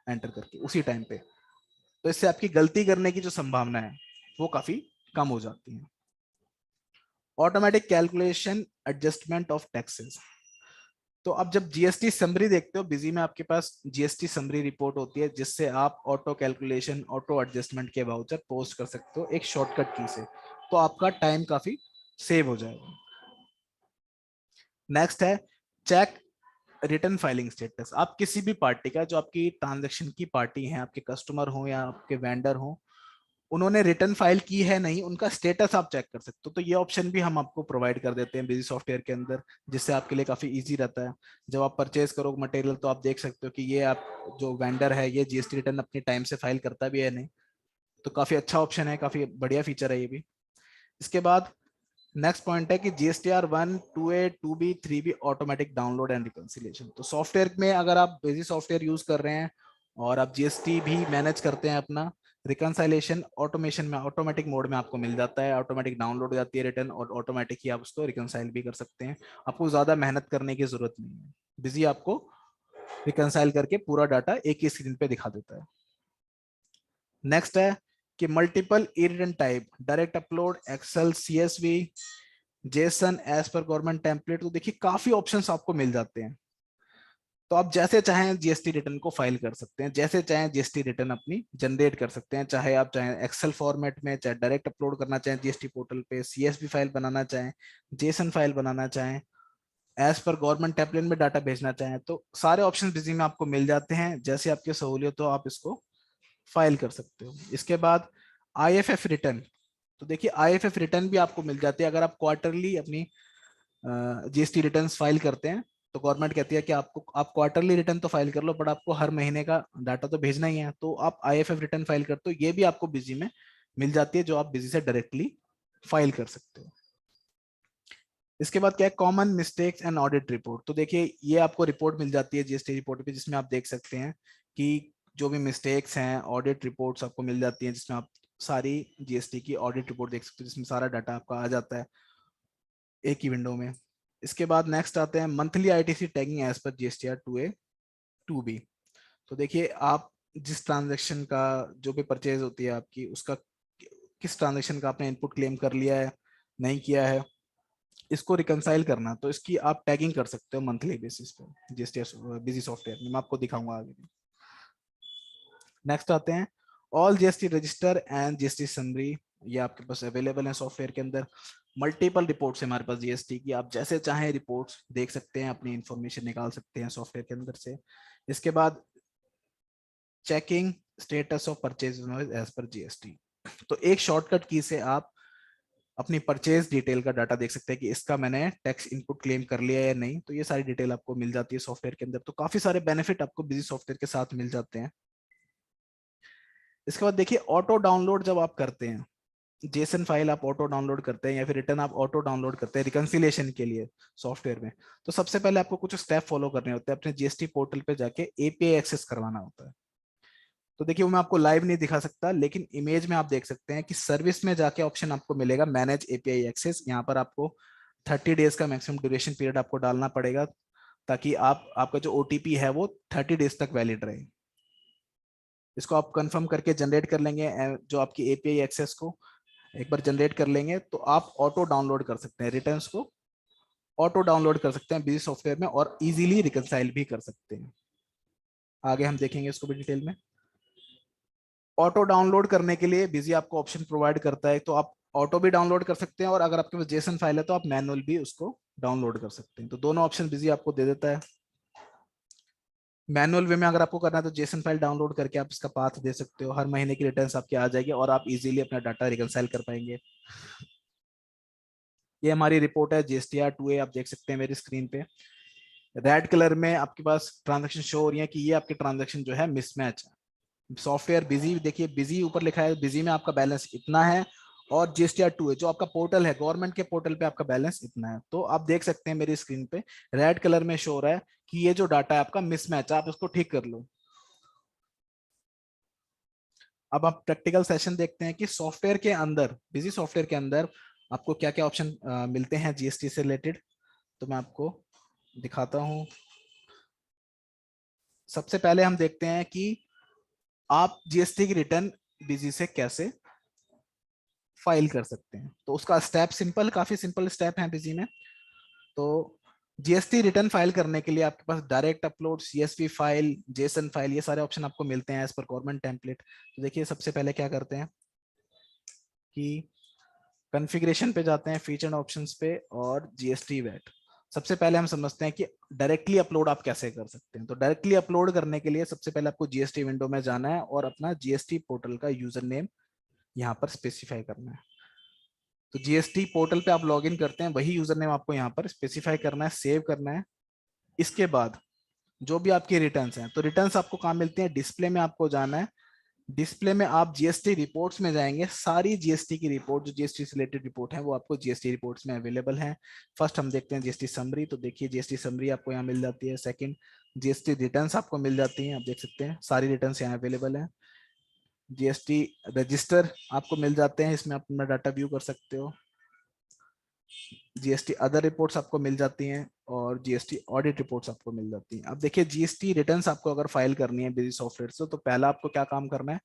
एंटर करके उसी टाइम पे। तो इससे आपकी गलती करने की जो संभावना है वो काफी कम हो जाती है। Automatic calculation adjustment of taxes. तो अब जब जीएसटी समरी देखते हो बिजी में, आपके पास जीएसटी समरी रिपोर्ट होती है, जिससे आप ऑटो कैलकुलेशन, ऑटो एडजस्टमेंट के वाउचर पोस्ट कर सकते हो एक शॉर्टकट की से। तो आपका टाइम काफी सेव हो जाएगा। नेक्स्ट है चेक रिटर्न फाइलिंग स्टेटस। आप किसी भी पार्टी का, जो आपकी ट्रांजेक्शन की पार्टी है, आपके कस्टमर हो या आपके वेंडर हो, उन्होंने रिटर्न फाइल की है नहीं, उनका स्टेटस आप चेक कर सकते हो। तो ये ऑप्शन भी हम आपको प्रोवाइड कर देते हैं बिजी सॉफ्टवेयर के अंदर, जिससे आपके लिए काफी इजी रहता है। जब आप परचेज करो मटेरियल, तो आप देख सकते हो कि ये आप जो वेंडर है ये जीएसटी रिटर्न अपनी टाइम से फाइल करता भी है नहीं। तो काफी अच्छा ऑप्शन है, काफी बढ़िया फीचर है ये भी। इसके बाद नेक्स्ट पॉइंट है कि GSTR 1, 2A, 2B, 3B automatic download and reconciliation. तो सॉफ्टवेयर में अगर आप बेसिक सॉफ्टवेयर यूज कर रहे हैं और आप जीएसटी भी मैनेज करते हैं, अपना रिकंसाइलेशन ऑटोमेशन में, ऑटोमेटिक मोड में आपको मिल जाता है, ऑटोमेटिक डाउनलोड हो जाती है रिटर्न, और ऑटोमेटिक ही आप उसको रिकंसाइल भी कर सकते हैं। आपको ज्यादा मेहनत करने की जरूरत नहीं है, बिजी आपको रिकंसाइल करके पूरा डाटा एक ही स्क्रीन पे दिखा देता है। नेक्स्ट है कि multiple e return type, direct upload, excel, CSV, JSON as per government template. तो देखिए काफी ऑप्शंस आपको मिल जाते हैं। तो आप जैसे चाहें जीएसटी रिटर्न को फाइल कर सकते हैं, जैसे चाहें जीएसटी रिटर्न अपनी जनरेट कर सकते हैं, चाहे आप चाहें एक्सेल फॉर्मेट में, चाहे डायरेक्ट अपलोड करना चाहें जीएसटी पोर्टल पे, CSV फाइल बनाना चाहें, जेसन फाइल बनाना चाहें, एज पर गवर्नमेंट टेम्पलेट में डाटा भेजना चाहें, तो सारे ऑप्शन बिजी में आपको मिल जाते हैं। जैसे आपकी सहूलियत हो आप इसको फाइल कर सकते हो। इसके बाद IFF रिटर्न। तो देखिए IFF रिटर्न भी आपको मिल जाती है अगर आप क्वार्टरली अपनी जीएसटी रिटर्न फाइल करते हैं। तो गवर्नमेंट कहती है कि आप क्वार्टरली रिटर्न तो फाइल कर लो, बट आपको हर महीने का डाटा तो भेजना ही है, तो आप IFF रिटर्न फाइल करते हो, ये भी आपको बिजी में मिल जाती है, जो आप बिजी से डायरेक्टली फाइल कर सकते हो। इसके बाद क्या है, common mistakes and audit report. तो देखिए ये आपको रिपोर्ट मिल जाती है जीएसटी रिपोर्ट पे, जिसमें आप देख सकते हैं कि जो भी मिस्टेक्स हैं, ऑडिट रिपोर्ट्स आपको मिल जाती हैं, जिसमें आप सारी जीएसटी की ऑडिट रिपोर्ट देख सकते हो, जिसमें सारा डाटा आपका आ जाता है एक ही विंडो में। इसके बाद नेक्स्ट आते हैं monthly ITC tagging as per GSTR 2A 2B। तो देखिए आप जिस ट्रांजेक्शन का, जो भी परचेज होती है आपकी, उसका किस ट्रांजेक्शन का आपने इनपुट क्लेम कर लिया है, नहीं किया है, इसको रिकंसाइल करना, तो इसकी आप टैगिंग कर सकते हो मंथली बेसिस पे जीएसटी बिजी सॉफ्टवेयर में। मैं आपको दिखाऊंगा आगे भी। नेक्स्ट आते हैं all GST register and GST summary. ये आपके पास अवेलेबल है सॉफ्टवेयर के अंदर। मल्टीपल रिपोर्ट्स है हमारे पास जीएसटी की, आप जैसे चाहें रिपोर्ट्स देख सकते हैं, अपनी इंफॉर्मेशन निकाल सकते हैं सॉफ्टवेयर के अंदर से। इसके बाद checking status of purchase as per GST. तो एक शॉर्टकट की से आप अपनी परचेज डिटेल का डाटा देख सकते हैं कि इसका मैंने टैक्स इनपुट क्लेम कर लिया या नहीं। तो ये सारी डिटेल आपको मिल जाती है सॉफ्टवेयर के अंदर। तो काफी सारे बेनिफिट आपको बिजी सॉफ्टवेयर के साथ मिल जाते हैं। इसके बाद देखिए ऑटो डाउनलोड जब आप करते हैं, जेसन फाइल आप ऑटो डाउनलोड करते हैं या फिर रिटर्न आप ऑटो डाउनलोड करते हैं रिकंसिलिएशन के लिए सॉफ्टवेयर में, तो सबसे पहले आपको कुछ स्टेप फॉलो करने होते हैं। अपने जीएसटी पोर्टल पे जाके एपीआई एक्सेस करवाना होता है। तो देखिए वो मैं आपको लाइव नहीं दिखा सकता, लेकिन इमेज में आप देख सकते हैं कि सर्विस में जाके ऑप्शन आपको मिलेगा मैनेज एपीआई एक्सेस। यहाँ पर आपको 30 डेज का मैक्सिमम ड्यूरेशन पीरियड आपको डालना पड़ेगा, ताकि आपका जो ओटीपी है वो 30 डेज तक वैलिड रहे। इसको आप कंफर्म करके जनरेट कर लेंगे, जो आपकी एपीआई एक्सेस को एक बार जनरेट कर लेंगे तो आप ऑटो डाउनलोड कर सकते हैं रिटर्न्स को, ऑटो डाउनलोड कर सकते हैं बिजी सॉफ्टवेयर में और इजीली रिकंसाइल भी कर सकते हैं। आगे हम देखेंगे इसको भी डिटेल में। ऑटो डाउनलोड करने के लिए बिजी आपको ऑप्शन प्रोवाइड करता है, तो आप ऑटो भी डाउनलोड कर सकते हैं और अगर आपके पास जेसन फाइल है तो आप मैनुअल भी उसको डाउनलोड कर सकते हैं। तो दोनों ऑप्शन बिजी आपको दे देता है। मैनुअल वे में अगर आपको करना है तो जेसन फाइल डाउनलोड करके आप इसका पाथ दे सकते हो, हर महीने की रिटर्न्स आपकी आ जाएगी और आप इजीली अपना डाटा रिकंसाइल कर पाएंगे। ये हमारी रिपोर्ट है जीएसटीआर 2A, आप देख सकते हैं मेरी स्क्रीन पे रेड कलर में आपके पास ट्रांजैक्शन शो हो रही है कि ये आपके ट्रांजैक्शन जो है मिसमैच है। सॉफ्टवेयर बिजी, देखिए बिजी ऊपर लिखा है, बिजी में आपका बैलेंस इतना है और जीएसटीआर 2A जो आपका पोर्टल है गवर्नमेंट के पोर्टल पे आपका बैलेंस इतना है। तो आप देख सकते हैं मेरी स्क्रीन पे रेड कलर में शो हो रहा है कि ये जो डाटा है आपका मिसमैच है, आप इसको ठीक कर लो। अब आप प्रैक्टिकल सेशन देखते हैं कि सॉफ्टवेयर के अंदर, बिजी सॉफ्टवेयर के अंदर आपको क्या क्या ऑप्शन मिलते हैं जीएसटी से रिलेटेड, तो मैं आपको दिखाता हूं। सबसे पहले हम देखते हैं कि आप जीएसटी की रिटर्न बिजी से कैसे फाइल कर सकते हैं। तो उसका स्टेप सिंपल, काफी सिंपल स्टेप है बिजी में। तो जीएसटी रिटर्न फाइल करने के लिए आपके पास direct upload, CSV file, JSON file, ये सारे ऑप्शन आपको मिलते हैं एज पर गवर्नमेंट टेम्पलेट। तो देखिए सबसे पहले क्या करते हैं कि कॉन्फ़िगरेशन पे जाते हैं, फीचर एंड ऑप्शंस पे और जीएसटी वैट। सबसे पहले हम समझते हैं कि डायरेक्टली अपलोड आप कैसे कर सकते हैं। तो डायरेक्टली अपलोड करने के लिए सबसे पहले आपको जीएसटी विंडो में जाना है और अपना जीएसटी पोर्टल का यूजर नेम यहाँ पर स्पेसिफाई करना है। तो जीएसटी पोर्टल पे आप लॉगिन करते हैं, वही यूजर नेम आपको यहाँ पर स्पेसिफाई करना है, सेव करना है। इसके बाद जो भी आपकी रिटर्न्स हैं, तो रिटर्न्स आपको कहाँ मिलती हैं, डिस्प्ले में आपको जाना है। डिस्प्ले में आप जीएसटी रिपोर्ट्स में जाएंगे, सारी जीएसटी की रिपोर्ट जो जीएसटी से रिलेटेड रिपोर्ट है वो आपको जीएसटी रिपोर्ट्स में अवेलेबल है। फर्स्ट हम देखते हैं जीएसटी समरी। तो देखिए जीएसटी समरी आपको यहाँ मिल जाती है। सेकंड जीएसटी रिटर्न्स आपको मिल जाती हैं, आप देख सकते हैं सारी रिटर्न्स यहाँ अवेलेबल है। जीएसटी रजिस्टर आपको मिल जाते हैं, इसमें आप अपना डाटा व्यू कर सकते हो। जीएसटी अदर रिपोर्ट्स आपको मिल जाती हैं और जीएसटी ऑडिट रिपोर्ट्स आपको मिल जाती हैं। अब देखिए जीएसटी रिटर्न्स आपको अगर फाइल करनी है बिजी सॉफ्टवेयर से, तो पहला आपको क्या काम करना है,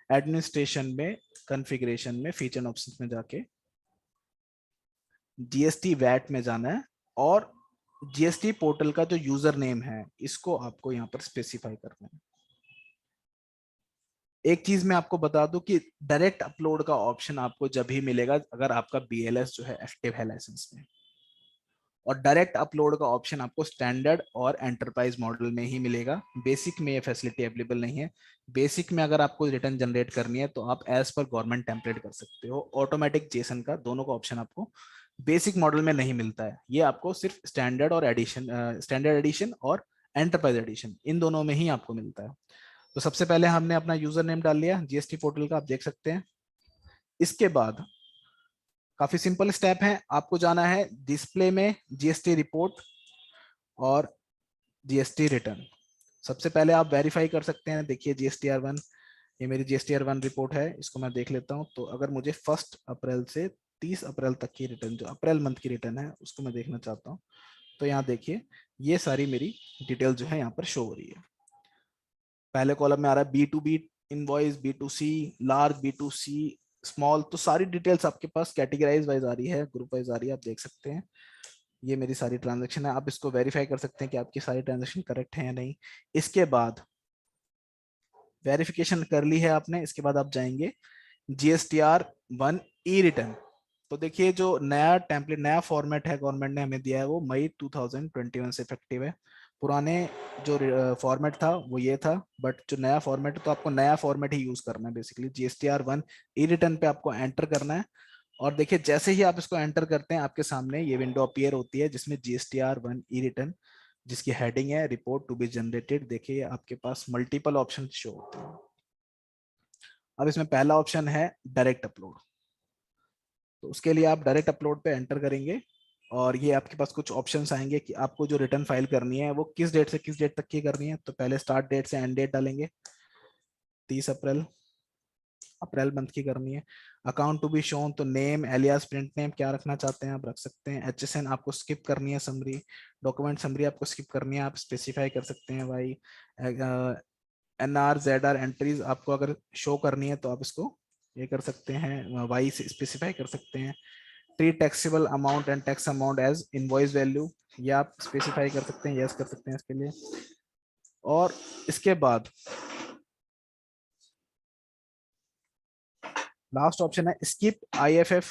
एडमिनिस्ट्रेशन में, कॉन्फ़िगरेशन में, फीचर ऑप्शंस में जाके जीएसटी वैट में जाना है और जीएसटी पोर्टल का जो यूजर नेम है इसको आपको यहाँ पर स्पेसिफाई करना है। एक चीज मैं आपको बता दूं कि डायरेक्ट अपलोड का ऑप्शन आपको जब ही मिलेगा अगर आपका बीएलएस जो है एक्टिव है लाइसेंस में, और डायरेक्ट अपलोड का ऑप्शन आपको स्टैंडर्ड और एंटरप्राइज मॉडल में ही मिलेगा। बेसिक में ये फैसिलिटी अवेलेबल नहीं है। बेसिक में अगर आपको रिटर्न जनरेट करनी है तो आप एज पर गवर्नमेंट टेम्पलेट कर सकते हो, ऑटोमेटिक जेसन का, दोनों का ऑप्शन आपको बेसिक मॉडल में नहीं मिलता है। ये आपको सिर्फ स्टैंडर्ड और एडिशन, स्टैंडर्ड एडिशन और एंटरप्राइज एडिशन, इन दोनों में ही आपको मिलता है। तो सबसे पहले हमने अपना यूजर नेम डाल लिया जीएसटी पोर्टल का, आप देख सकते हैं। इसके बाद काफी सिंपल स्टेप है, आपको जाना है डिस्प्ले में जीएसटी रिपोर्ट और जीएसटी रिटर्न। सबसे पहले आप वेरीफाई कर सकते हैं, देखिए जीएसटीआर 1, ये मेरी जीएसटीआर 1 रिपोर्ट है, इसको मैं देख लेता हूँ। तो अगर मुझे 1 अप्रैल से 30 अप्रैल तक की रिटर्न, जो अप्रैल मंथ की रिटर्न है उसको मैं देखना चाहता हूँ, तो यहाँ देखिए ये सारी मेरी डिटेल जो है यहाँ पर शो हो रही है। पहले कॉलम में आ रहा है B2B invoice, B2C large, B2C small, तो सारी डिटेल्स आपके पास कैटेगराइज वाइज आ रही है, ग्रुप वाइज आ रही है, आप देख सकते हैं। ये मेरी सारी ट्रांजैक्शन है, आप इसको वेरीफाई कर सकते हैं कि आपकी सारी ट्रांजैक्शन करेक्ट है या नहीं। इसके बाद वेरिफिकेशन कर ली है आपने, इसके बाद आप जाएंगे GSTR 1 ई रिटर्न। तो देखिए जो नया टेम्पलेट, नया फॉर्मेट है गवर्नमेंट ने हमें दिया है वो मई 2021 से इफेक्टिव है। पुराने जो फॉर्मेट था वो ये था, बट जो नया फॉर्मेट है तो आपको नया फॉर्मेट ही यूज करना है। बेसिकली GSTR 1 ई रिटर्न पे आपको एंटर करना है और देखिए जैसे ही आप इसको एंटर करते हैं आपके सामने ये विंडो अपीयर होती है जिसमें GSTR 1 ई रिटर्न, जिसकी हेडिंग है रिपोर्ट टू बी जनरेटेड। देखिए आपके पास मल्टीपल ऑप्शन शो होते हैं। अब इसमें पहला ऑप्शन है डायरेक्ट अपलोड। तो उसके लिए आप डायरेक्ट अपलोड पे एंटर करेंगे और ये आपके पास कुछ ऑप्शंस आएंगे कि आपको जो रिटर्न फाइल करनी है वो किस डेट से किस डेट तक की करनी है। तो पहले स्टार्ट डेट से एंड डेट डालेंगे, 30 अप्रैल, अप्रैल मंथ की करनी है। अकाउंट टू बी शोन, तो नेम एलियास प्रिंट नेम क्या रखना चाहते हैं आप रख सकते हैं। HSN आपको स्किप करनी है, समरी डॉक्यूमेंट समरी आपको स्किप करनी है, आप स्पेसिफाई कर सकते हैं भाई। NR ZR एंट्रीज आपको अगर शो करनी है तो आप इसको ये कर सकते हैं, वाई से स्पेसिफाई कर सकते हैं। Treat taxable amount and tax amount as invoice value, ये आप स्पेसिफाई कर सकते हैं, यस कर सकते हैं इसके लिए। और इसके बाद लास्ट ऑप्शन है skip IFF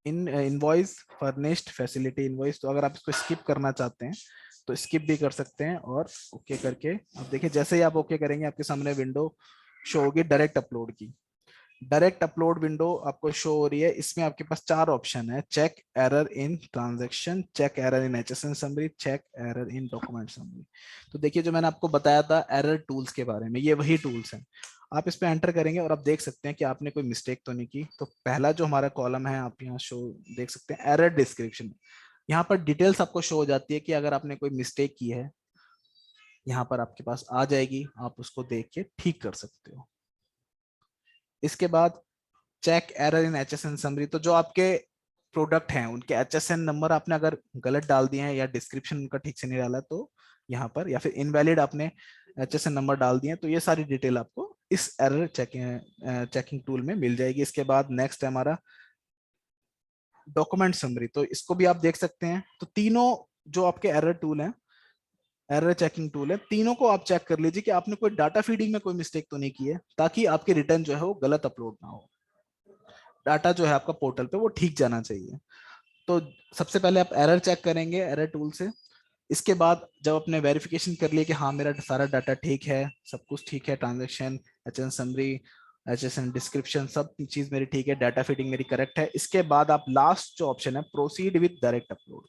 in invoice furnished facility invoice. तो अगर आप इसको स्किप करना चाहते हैं तो स्किप भी कर सकते हैं और ओके करके आप देखिए जैसे ही आप ओके करेंगे आपके सामने विंडो शो होगी डायरेक्ट अपलोड की। डायरेक्ट अपलोड विंडो आपको शो हो रही है। इसमें आपके पास चार ऑप्शन है, check error in transaction, check error in HSN summary, check error in document summary. तो देखिए जो मैंने आपको बताया था एरर टूल्स के बारे में, ये वही टूल्स हैं। आप इस पे एंटर करेंगे और आप देख सकते हैं कि आपने कोई मिस्टेक तो नहीं की। तो पहला जो हमारा कॉलम है आप यहाँ शो देख सकते हैं एरर डिस्क्रिप्शन। यहाँ पर डिटेल्स आपको शो हो जाती है कि अगर आपने कोई मिस्टेक की है यहाँ पर आपके पास आ जाएगी, आप उसको देख के ठीक कर सकते हो। इसके बाद check error in HSN summary, तो जो आपके प्रोडक्ट हैं उनके HSN नंबर आपने अगर गलत डाल दिए हैं या डिस्क्रिप्शन उनका ठीक से नहीं डाला तो यहाँ पर, या फिर इनवैलिड आपने HSN नंबर डाल दिए तो ये सारी डिटेल आपको इस एरर चेकिंग टूल में मिल जाएगी। इसके बाद नेक्स्ट है हमारा डॉक्यूमेंट समरी, तो इसको भी आप देख सकते हैं। तो तीनों जो आपके एरर टूल हैं, एरर चेकिंग टूल है, तीनों को आप चेक कर लीजिए कि आपने कोई डाटा फीडिंग में कोई मिस्टेक तो नहीं की है, ताकि आपकी रिटर्न जो है वो गलत अपलोड ना हो। डाटा जो है आपका पोर्टल पे वो ठीक जाना चाहिए। तो सबसे पहले आप एरर चेक करेंगे एरर टूल से। इसके बाद जब आपने वेरिफिकेशन कर लिया कि हाँ मेरा सारा डाटा ठीक है, सब कुछ ठीक है, transaction, HSN summary, HSN description, सब चीज मेरी ठीक है, डाटा फीडिंग मेरी करेक्ट है, इसके बाद आप लास्ट जो ऑप्शन है प्रोसीड विद डायरेक्ट अपलोड,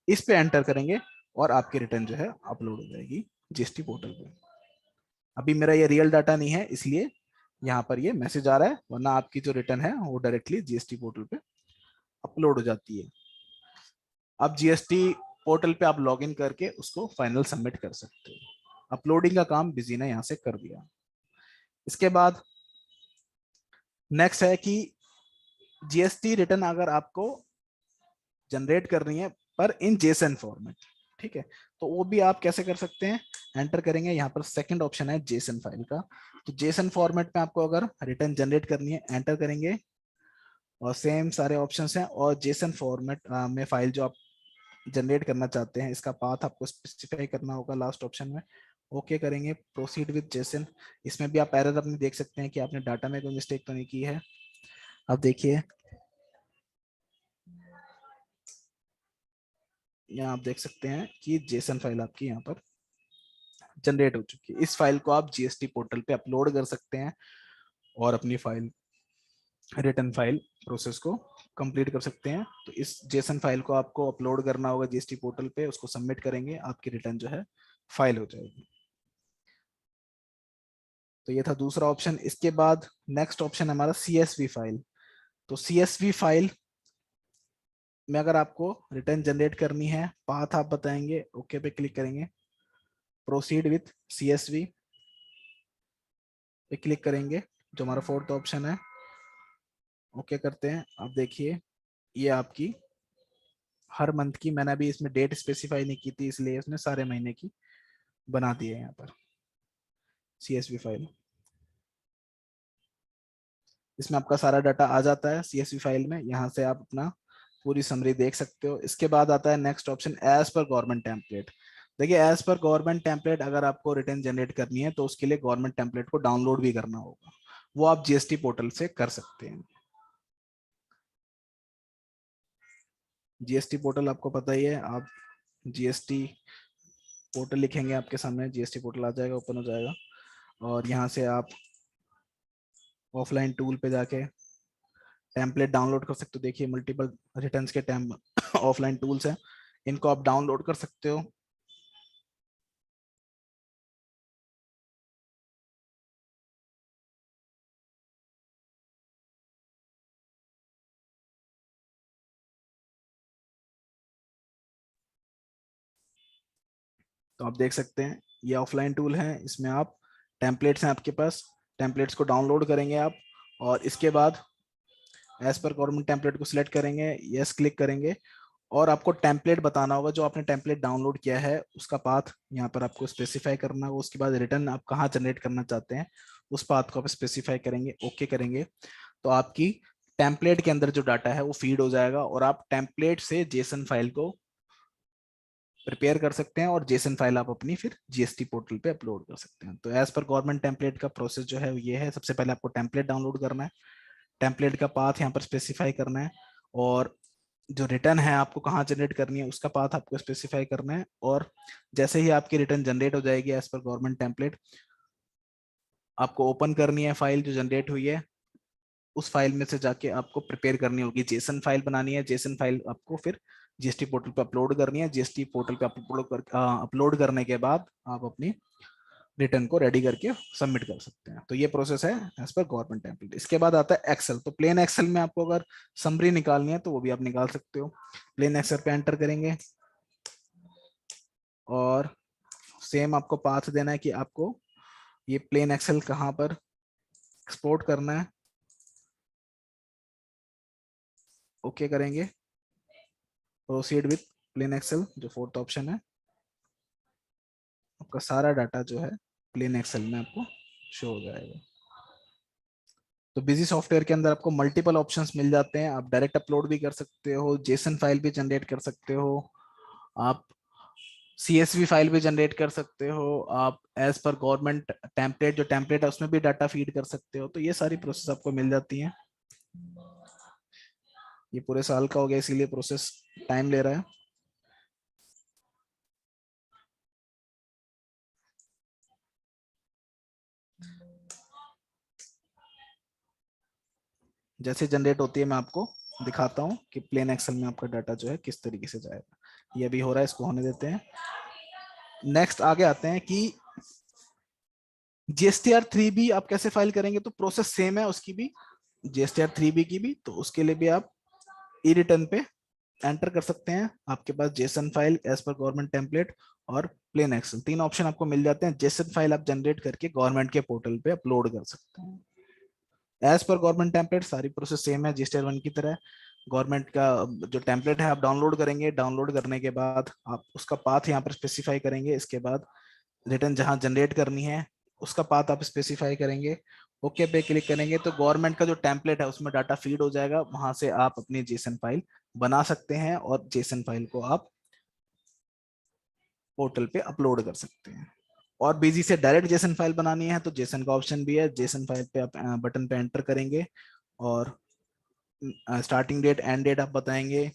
इस पे एंटर करेंगे और आपकी रिटर्न जो है अपलोड हो जाएगी GST पोर्टल पे। अभी मेरा ये रियल डाटा नहीं है इसलिए यहाँ पर ये मैसेज आ रहा है, वरना आपकी जो रिटर्न है वो डायरेक्टली GST पोर्टल पे अपलोड हो जाती है। अब GST पोर्टल पे आप लॉगिन करके उसको फाइनल सबमिट कर सकते हो। अपलोडिंग का काम बिजी ने यहाँ से कर दिया। इसके बाद नेक्स्ट है कि GST रिटर्न अगर आपको जनरेट करनी है पर इन जेसन फॉर्मेट, ठीक है, तो वो भी आप कैसे कर सकते हैं, एंटर करेंगे यहाँ पर सेकंड ऑप्शन है जेसन फाइल का। तो जेसन फॉर्मेट में आपको अगर रिटर्न जनरेट करनी है एंटर करेंगे और सेम सारे ऑप्शंस हैं, और जेसन फॉर्मेट में फाइल जो आप जनरेट करना चाहते हैं इसका पाथ आपको स्पेसिफाई करना होगा लास्ट ऑप्शन में। ओके करेंगे, प्रोसीड विद जेसन। इसमें भी आप एरर अपनी देख सकते हैं कि आपने डाटा में कोई मिस्टेक तो नहीं की है। अब देखिए यहाँ आप देख सकते हैं कि जेसन फाइल आपकी यहाँ पर जनरेट हो चुकी है। इस फाइल को आप GST पोर्टल पे अपलोड कर सकते हैं और अपनी फाइल रिटर्न फाइल प्रोसेस को कंप्लीट कर सकते हैं। तो इस जेसन फाइल को आपको अपलोड करना होगा GST पोर्टल पे, उसको सबमिट करेंगे, आपकी रिटर्न जो है फाइल हो जाएगी। तो ये था दूसरा ऑप्शन। इसके बाद नेक्स्ट ऑप्शन हमारा CSV फाइल। तो CSV फाइल में अगर आपको रिटर्न जनरेट करनी है, पाथ आप बताएंगे, ओके पे क्लिक करेंगे, प्रोसीड विथ CSV पे क्लिक करेंगे, जो हमारा फोर्थ ऑप्शन है, ओके करते हैं। अब देखिए ये आपकी हर मंथ की, मैंने अभी इसमें डेट स्पेसिफाई नहीं की थी इसलिए इसने सारे महीने की बना दी है यहाँ पर CSV फाइल। इसमें आपका सारा डाटा आ जाता है CSV फाइल में, यहाँ से आप अपना पूरी समरी देख सकते हो। इसके बाद आता है next option as per government template. देखिए एज पर गवर्नमेंट टेम्पलेट अगर आपको रिटर्न जनरेट करनी है तो उसके लिए गवर्नमेंट टेम्पलेट को डाउनलोड भी करना होगा, वो आप GST पोर्टल से कर सकते हैं। GST पोर्टल आपको पता ही है, आप GST पोर्टल लिखेंगे आपके सामने GST पोर्टल आ जाएगा, ओपन हो जाएगा, और यहाँ से आप ऑफलाइन टूल पे जाके टेम्पलेट डाउनलोड कर सकते हो। देखिए मल्टीपल रिटर्न्स के टैम ऑफलाइन टूल्स हैं, इनको आप डाउनलोड कर सकते हो। तो आप देख सकते हैं ये ऑफलाइन टूल है, इसमें आप टेम्पलेट्स हैं आपके पास, टेम्पलेट्स को डाउनलोड करेंगे आप, और इसके बाद एज पर गवर्नमेंट टेम्पलेट को सिलेक्ट करेंगे, यस क्लिक करेंगे, और आपको टेम्पलेट बताना होगा जो आपने टेम्पलेट डाउनलोड किया है उसका पाथ यहाँ पर आपको स्पेसिफाई करना होगा। उसके बाद रिटर्न आप कहाँ जनरेट करना चाहते हैं उस पाथ को आप स्पेसिफाई करेंगे, ओके करेंगे, तो आपकी टेम्पलेट के अंदर जो डाटा है वो फीड हो जाएगा और आप टेम्पलेट से जेसन फाइल को प्रिपेयर कर सकते हैं और जेसन फाइल आप अपनी फिर जीएसटी पोर्टल पे अपलोड कर सकते हैं। तो एज पर गवर्नमेंट टेम्पलेट का प्रोसेस जो है ये है, सबसे पहले आपको टेम्पलेट डाउनलोड करना है, टेम्पलेट का पाथ यहाँ पर स्पेसिफाई करना है, और जो रिटर्न है आपको कहाँ जनरेट करनी है उसका पाथ आपको स्पेसिफाई करना है। और जैसे ही आपकी रिटर्न जनरेट हो जाएगी एज पर गवर्नमेंट टेम्पलेट, आपको ओपन करनी है फाइल जो जनरेट हुई है, उस फाइल में से जाके आपको प्रिपेयर करनी होगी, जेसन फाइल बनानी है, जेसन फाइल आपको फिर जीएसटी पोर्टल पे अपलोड करनी है, जीएसटी पोर्टल पे अपलोड करने के बाद आप अपनी रिटर्न को रेडी करके सबमिट कर सकते हैं। तो ये प्रोसेस है एज पर गवर्नमेंट टेम्पलेट। इसके बाद आता है एक्सेल। तो प्लेन एक्सेल में आपको अगर समरी निकालनी है तो वो भी आप निकाल सकते हो। प्लेन एक्सेल पे एंटर करेंगे और सेम आपको पाथ देना है कि आपको ये प्लेन एक्सेल कहाँ पर एक्सपोर्ट करना है, ओके करेंगे, प्रोसीड विथ प्लेन एक्सेल जो फोर्थ ऑप्शन है, आपका सारा डाटा जो है प्लेन एक्सेल में आपको शो हो जाएगा। तो बिजी सॉफ्टवेयर के अंदर आपको मल्टीपल ऑप्शंस मिल जाते हैं, आप डायरेक्ट अपलोड भी कर सकते हो, जेसन फाइल भी जनरेट कर सकते हो, आप सीएसवी फाइल भी जनरेट कर सकते हो, आप एज पर गवर्नमेंट टेम्पलेट जो टेम्पलेट है उसमें भी डाटा फीड कर सकते हो। तो ये सारी प्रोसेस आपको मिल जाती हैं। ये पूरे साल का हो गया इसीलिए प्रोसेस टाइम ले रहा है। जैसे जनरेट होती है मैं आपको दिखाता हूँ कि प्लेन एक्सेल में आपका डाटा जो है किस तरीके से जाएगा। ये अभी हो रहा है, इसको होने देते हैं। नेक्स्ट आगे आते हैं कि जीएसटीआर 3B आप कैसे फाइल करेंगे। तो प्रोसेस सेम है उसकी भी, जीएसटीआर 3B की भी। तो उसके लिए भी आप ई रिटर्न पे एंटर कर सकते हैं, आपके पास JSON file as per government template और प्लेन एक्सेल तीन ऑप्शन आपको मिल जाते हैं। जेसन फाइल आप जनरेट करके गवर्नमेंट के पोर्टल पे अपलोड कर सकते हैं। एज पर गवर्नमेंट टेम्पलेट सारी प्रोसेस सेम है जीएसटीआर 1 की तरह। गवर्नमेंट का जो टेम्पलेट है आप डाउनलोड करेंगे, डाउनलोड करने के बाद आप उसका पाथ यहाँ पर स्पेसिफाई करेंगे, इसके बाद रिटर्न जहां जनरेट करनी है उसका पाथ आप स्पेसिफाई करेंगे, ओके पे क्लिक करेंगे, तो गवर्नमेंट का जो टेम्पलेट है उसमें डाटा फीड हो जाएगा, वहां से आप अपनी जेसन फाइल बना सकते हैं और जेसन फाइल को आप पोर्टल पे अपलोड कर सकते हैं। और बीजी से डायरेक्ट जेसन फाइल बनानी है तो जेसन का ऑप्शन भी है, जेसन फाइल पे आप बटन पे एंटर करेंगे और स्टार्टिंग डेट एंड डेट आप बताएंगे,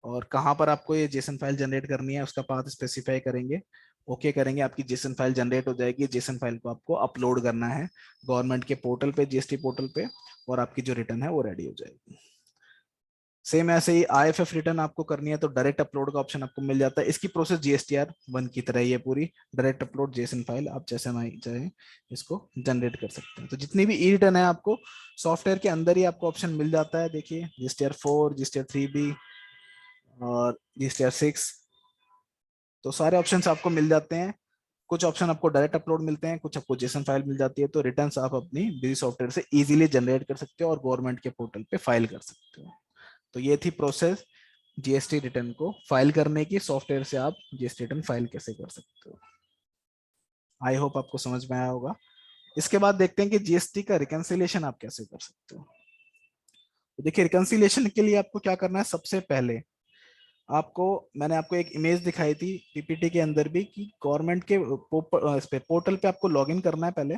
और कहाँ पर आपको ये जेसन फाइल जनरेट करनी है उसका पाथ स्पेसिफाई करेंगे, ओके करेंगे, आपकी जेसन फाइल जनरेट हो जाएगी। जेसन फाइल को आपको अपलोड करना है गवर्नमेंट के पोर्टल पे, जीएसटी पोर्टल पे, और आपकी जो रिटर्न है वो रेडी हो जाएगी। सेम ऐसे ही आईएफएफ रिटर्न आपको करनी है तो डायरेक्ट अपलोड का ऑप्शन आपको मिल जाता है। इसकी प्रोसेस जीएसटीआर 1 की तरह ही है पूरी, डायरेक्ट अपलोड जेसन फाइल आप जैसे चाहे इसको जनरेट कर सकते हैं। तो जितनी भी ई रिटर्न है आपको सॉफ्टवेयर के अंदर ही आपको ऑप्शन मिल जाता है। देखिए जीएसटीआर 4, जीएसटीआर 3B और जीएसटीआर 6, तो सारे ऑप्शंस आपको मिल जाते हैं। कुछ ऑप्शन आपको डायरेक्ट अपलोड मिलते हैं, कुछ आपको जेसन फाइल मिल जाती है। तो रिटर्न्स आप अपनी बिजी सॉफ्टवेयर से इजीली जनरेट कर सकते हो और गवर्नमेंट के पोर्टल पे फाइल कर सकते हो। तो ये थी प्रोसेस जीएसटी रिटर्न को फाइल करने की, सॉफ्टवेयर से आप जीएसटी रिटर्न फाइल कैसे कर सकते हो। आई होप आपको समझ में आया होगा। इसके बाद देखते हैं कि जीएसटी का रिकंसिलिएशन आप कैसे कर सकते हो। तो देखिए रिकंसिलिएशन के लिए आपको क्या करना है, सबसे पहले आपको, मैंने आपको एक इमेज दिखाई थी पीपीटी के अंदर भी कि गवर्नमेंट के इस पे पोर्टल पे आपको लॉगिन करना है। पहले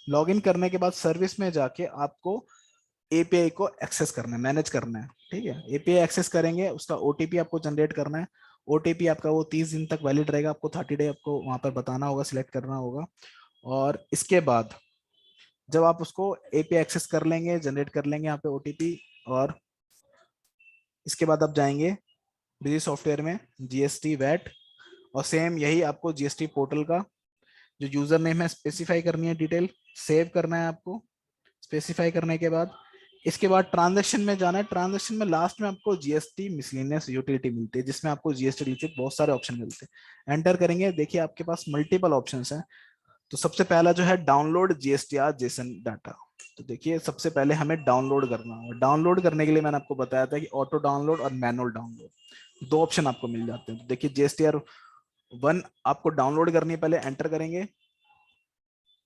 लॉगिन करने के बाद सर्विस में जाके आपको एपीआई को एक्सेस करना है, मैनेज करना है। ठीक है, एपीआई एक्सेस करेंगे, उसका ओटीपी आपको जनरेट करना है। ओटीपी आपका वो 30 दिन तक वैलिड रहेगा, आपको 30 डे आपको वहां पर बताना होगा, सिलेक्ट करना होगा। और इसके बाद जब आप उसको एपीआई एक्सेस कर लेंगे, जनरेट कर लेंगे यहाँ पे ओटीपी, और इसके बाद आप जाएंगे बिजी सॉफ्टवेयर में जीएसटी वैट, और सेम यही आपको जीएसटी पोर्टल का जो यूजर नेम है स्पेसिफाई करनी है, डिटेल सेव करना है आपको। स्पेसिफाई करने के बाद इसके बाद ट्रांजैक्शन में जाना है। ट्रांजैक्शन में लास्ट में आपको जीएसटी मिसलेनियस यूटिलिटी मिलती है, जिसमें आपको जीएसटी रिलेटेड बहुत सारे ऑप्शन मिलते हैं। एंटर करेंगे, देखिए आपके पास मल्टीपल ऑप्शंस हैं। तो सबसे पहला जो है डाउनलोड जीएसटीआर जेसन डाटा। तो देखिए सबसे पहले हमें डाउनलोड करना होगा। डाउनलोड करने के लिए मैंने आपको बताया था कि ऑटो डाउनलोड और मैनुअल डाउनलोड, दो ऑप्शन आपको मिल जाते हैं। तो देखिए जीएसटीआर 1 आपको डाउनलोड करनी है, पहले एंटर करेंगे,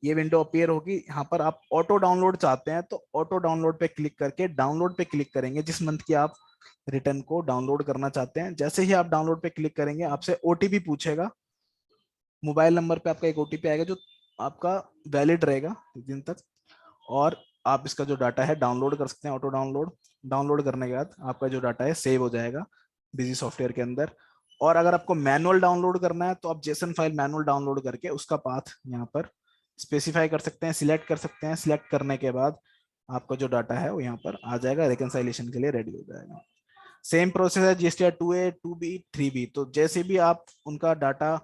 ये विंडो अपीयर होगी। यहाँ पर आप ऑटो डाउनलोड चाहते हैं तो ऑटो डाउनलोड पे क्लिक करके डाउनलोड पे क्लिक करेंगे, जिस मंथ की आप रिटर्न को डाउनलोड करना चाहते हैं। जैसे ही आप डाउनलोड पे क्लिक करेंगे, आपसे ओटीपी पूछेगा। मोबाइल नंबर पे आपका एक ओटीपी आएगा जो आपका वैलिड रहेगा एक दिन तक, और आप इसका जो डाटा है डाउनलोड कर सकते हैं। ऑटो डाउनलोड, डाउनलोड करने के बाद आपका जो डाटा है सेव हो जाएगा बिजी सॉफ्टवेयर के अंदर। और अगर आपको मैनुअल डाउनलोड करना है तो आप जेसन फाइल मैनुअल डाउनलोड करके उसका पाथ यहाँ पर स्पेसिफाई कर सकते हैं, सिलेक्ट कर सकते हैं। सिलेक्ट करने के बाद आपका जो डाटा है वो यहाँ पर आ जाएगा, रिकनसाइलेशन के लिए रेडी हो जाएगा। सेम प्रोसेस है जीएसटीआर 2A 2B 3B। तो जैसे भी आप उनका डाटा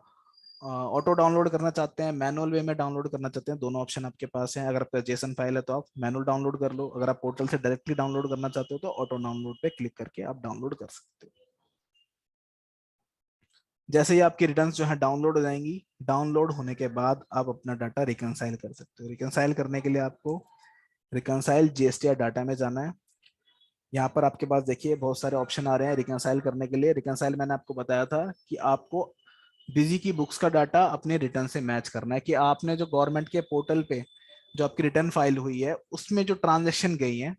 ऑटो डाउनलोड करना चाहते हैं, मैनुअल वे में डाउनलोड करना चाहते हैं, दोनों ऑप्शन आपके पास हैं। अगर आपका जेसन फाइल है तो आप मैनुअल डाउनलोड कर लो, अगर आप पोर्टल से डायरेक्टली डाउनलोड करना चाहते हो तो ऑटो डाउनलोड पे क्लिक करके आप डाउनलोड कर सकते हो। जैसे ही आपकी रिटर्न्स जो है डाउनलोड हो जाएंगी, डाउनलोड होने के बाद आप अपना डाटा रिकनसाइल कर सकते हो। रिकनसाइल करने के लिए आपको रिकनसाइल जीएसटीआर डाटा में जाना है। यहाँ पर आपके पास देखिए बहुत सारे ऑप्शन आ रहे हैं रिकनसाइल करने के लिए। रिकनसाइल मैंने आपको बताया था कि आपको बिजी की बुक्स का डाटा अपने रिटर्न से मैच करना है, कि आपने जो गवर्नमेंट के पोर्टल पे जो आपकी रिटर्न फाइल हुई है उसमें जो ट्रांजेक्शन गई है,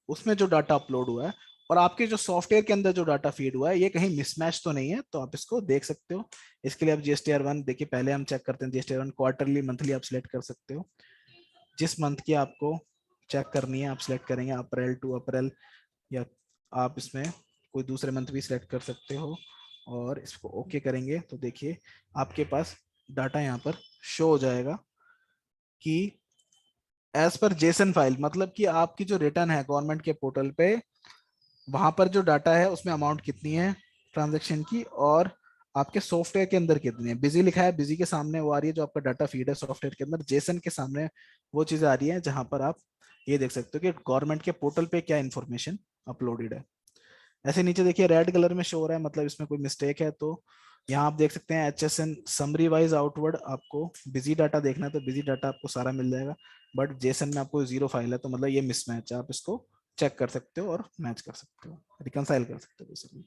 उसमें जो डाटा अपलोड हुआ है, और आपके जो सॉफ्टवेयर के अंदर जो डाटा फीड हुआ है, ये कहीं मिसमैच तो नहीं है। तो आप इसको देख सकते हो। इसके लिए आप जीएसटीआर 1 देखिए, पहले हम चेक करते हैं जीएसटीआर 1 क्वार्टरली मंथली आप सिलेक्ट कर सकते हो। जिस मंथ की आपको चेक करनी है आप सिलेक्ट करेंगे, अप्रैल टू अप्रैल, या आप इसमें कोई दूसरे मंथ भी सिलेक्ट कर सकते हो। और इसको ओके करेंगे तो देखिए आपके पास डाटा यहाँ पर शो हो जाएगा कि एज पर जेसन फाइल, मतलब कि आपकी जो रिटर्न है गवर्नमेंट के पोर्टल पे, वहां पर जो डाटा है उसमें अमाउंट कितनी है ट्रांजेक्शन की, और आपके सॉफ्टवेयर के अंदर कितनी है। बिजी लिखा है, बिजी के सामने वो आ रही है जो आपका डाटा फीड है सॉफ्टवेयर के अंदर। जेसन के सामने वो चीजें आ रही है जहां पर आप ये देख सकते हो कि गवर्नमेंट के पोर्टल पे क्या इन्फॉर्मेशन अपलोडेड है। ऐसे नीचे देखिए रेड कलर में शो हो रहा है, मतलब इसमें कोई मिस्टेक है। तो यहाँ आप देख सकते हैं HSN समरी वाइज आउटवर्ड, आपको बिजी डाटा देखना है तो बिजी डाटा आपको सारा मिल जाएगा, बट जेसन में आपको 0 फाइल है, तो मतलब ये मिसमैच है। आप इसको चेक कर सकते हो और मैच कर सकते हो, रिकनसाइल कर सकते हो बेसिकली।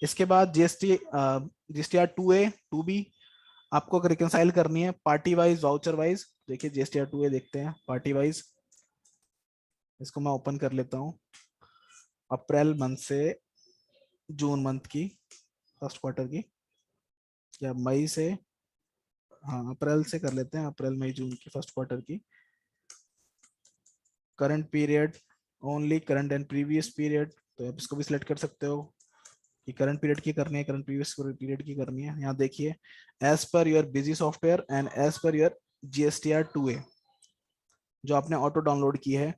इसके बाद जीएसटीआर 2A 2B आपको अगर रिकनसाइल करनी है पार्टी वाइज वाउचर वाइज। देखिए जीएसटीआर 2A देखते हैं पार्टी वाइज, इसको मैं ओपन कर लेता हूँ। अप्रैल मंथ से जून मंथ की फर्स्ट क्वार्टर की, या मई से, हाँ अप्रैल से कर लेते हैं, अप्रैल मई जून की फर्स्ट क्वार्टर की। Current period only, current and previous period, तो आप इसको भी सिलेक्ट कर सकते हो कि करंट पीरियड की करनी है, करंट प्रीवियस पीरियड की करनी है। यहाँ देखिए as per your Busy software and as per your GSTR 2A जो आपने ऑटो डाउनलोड की है,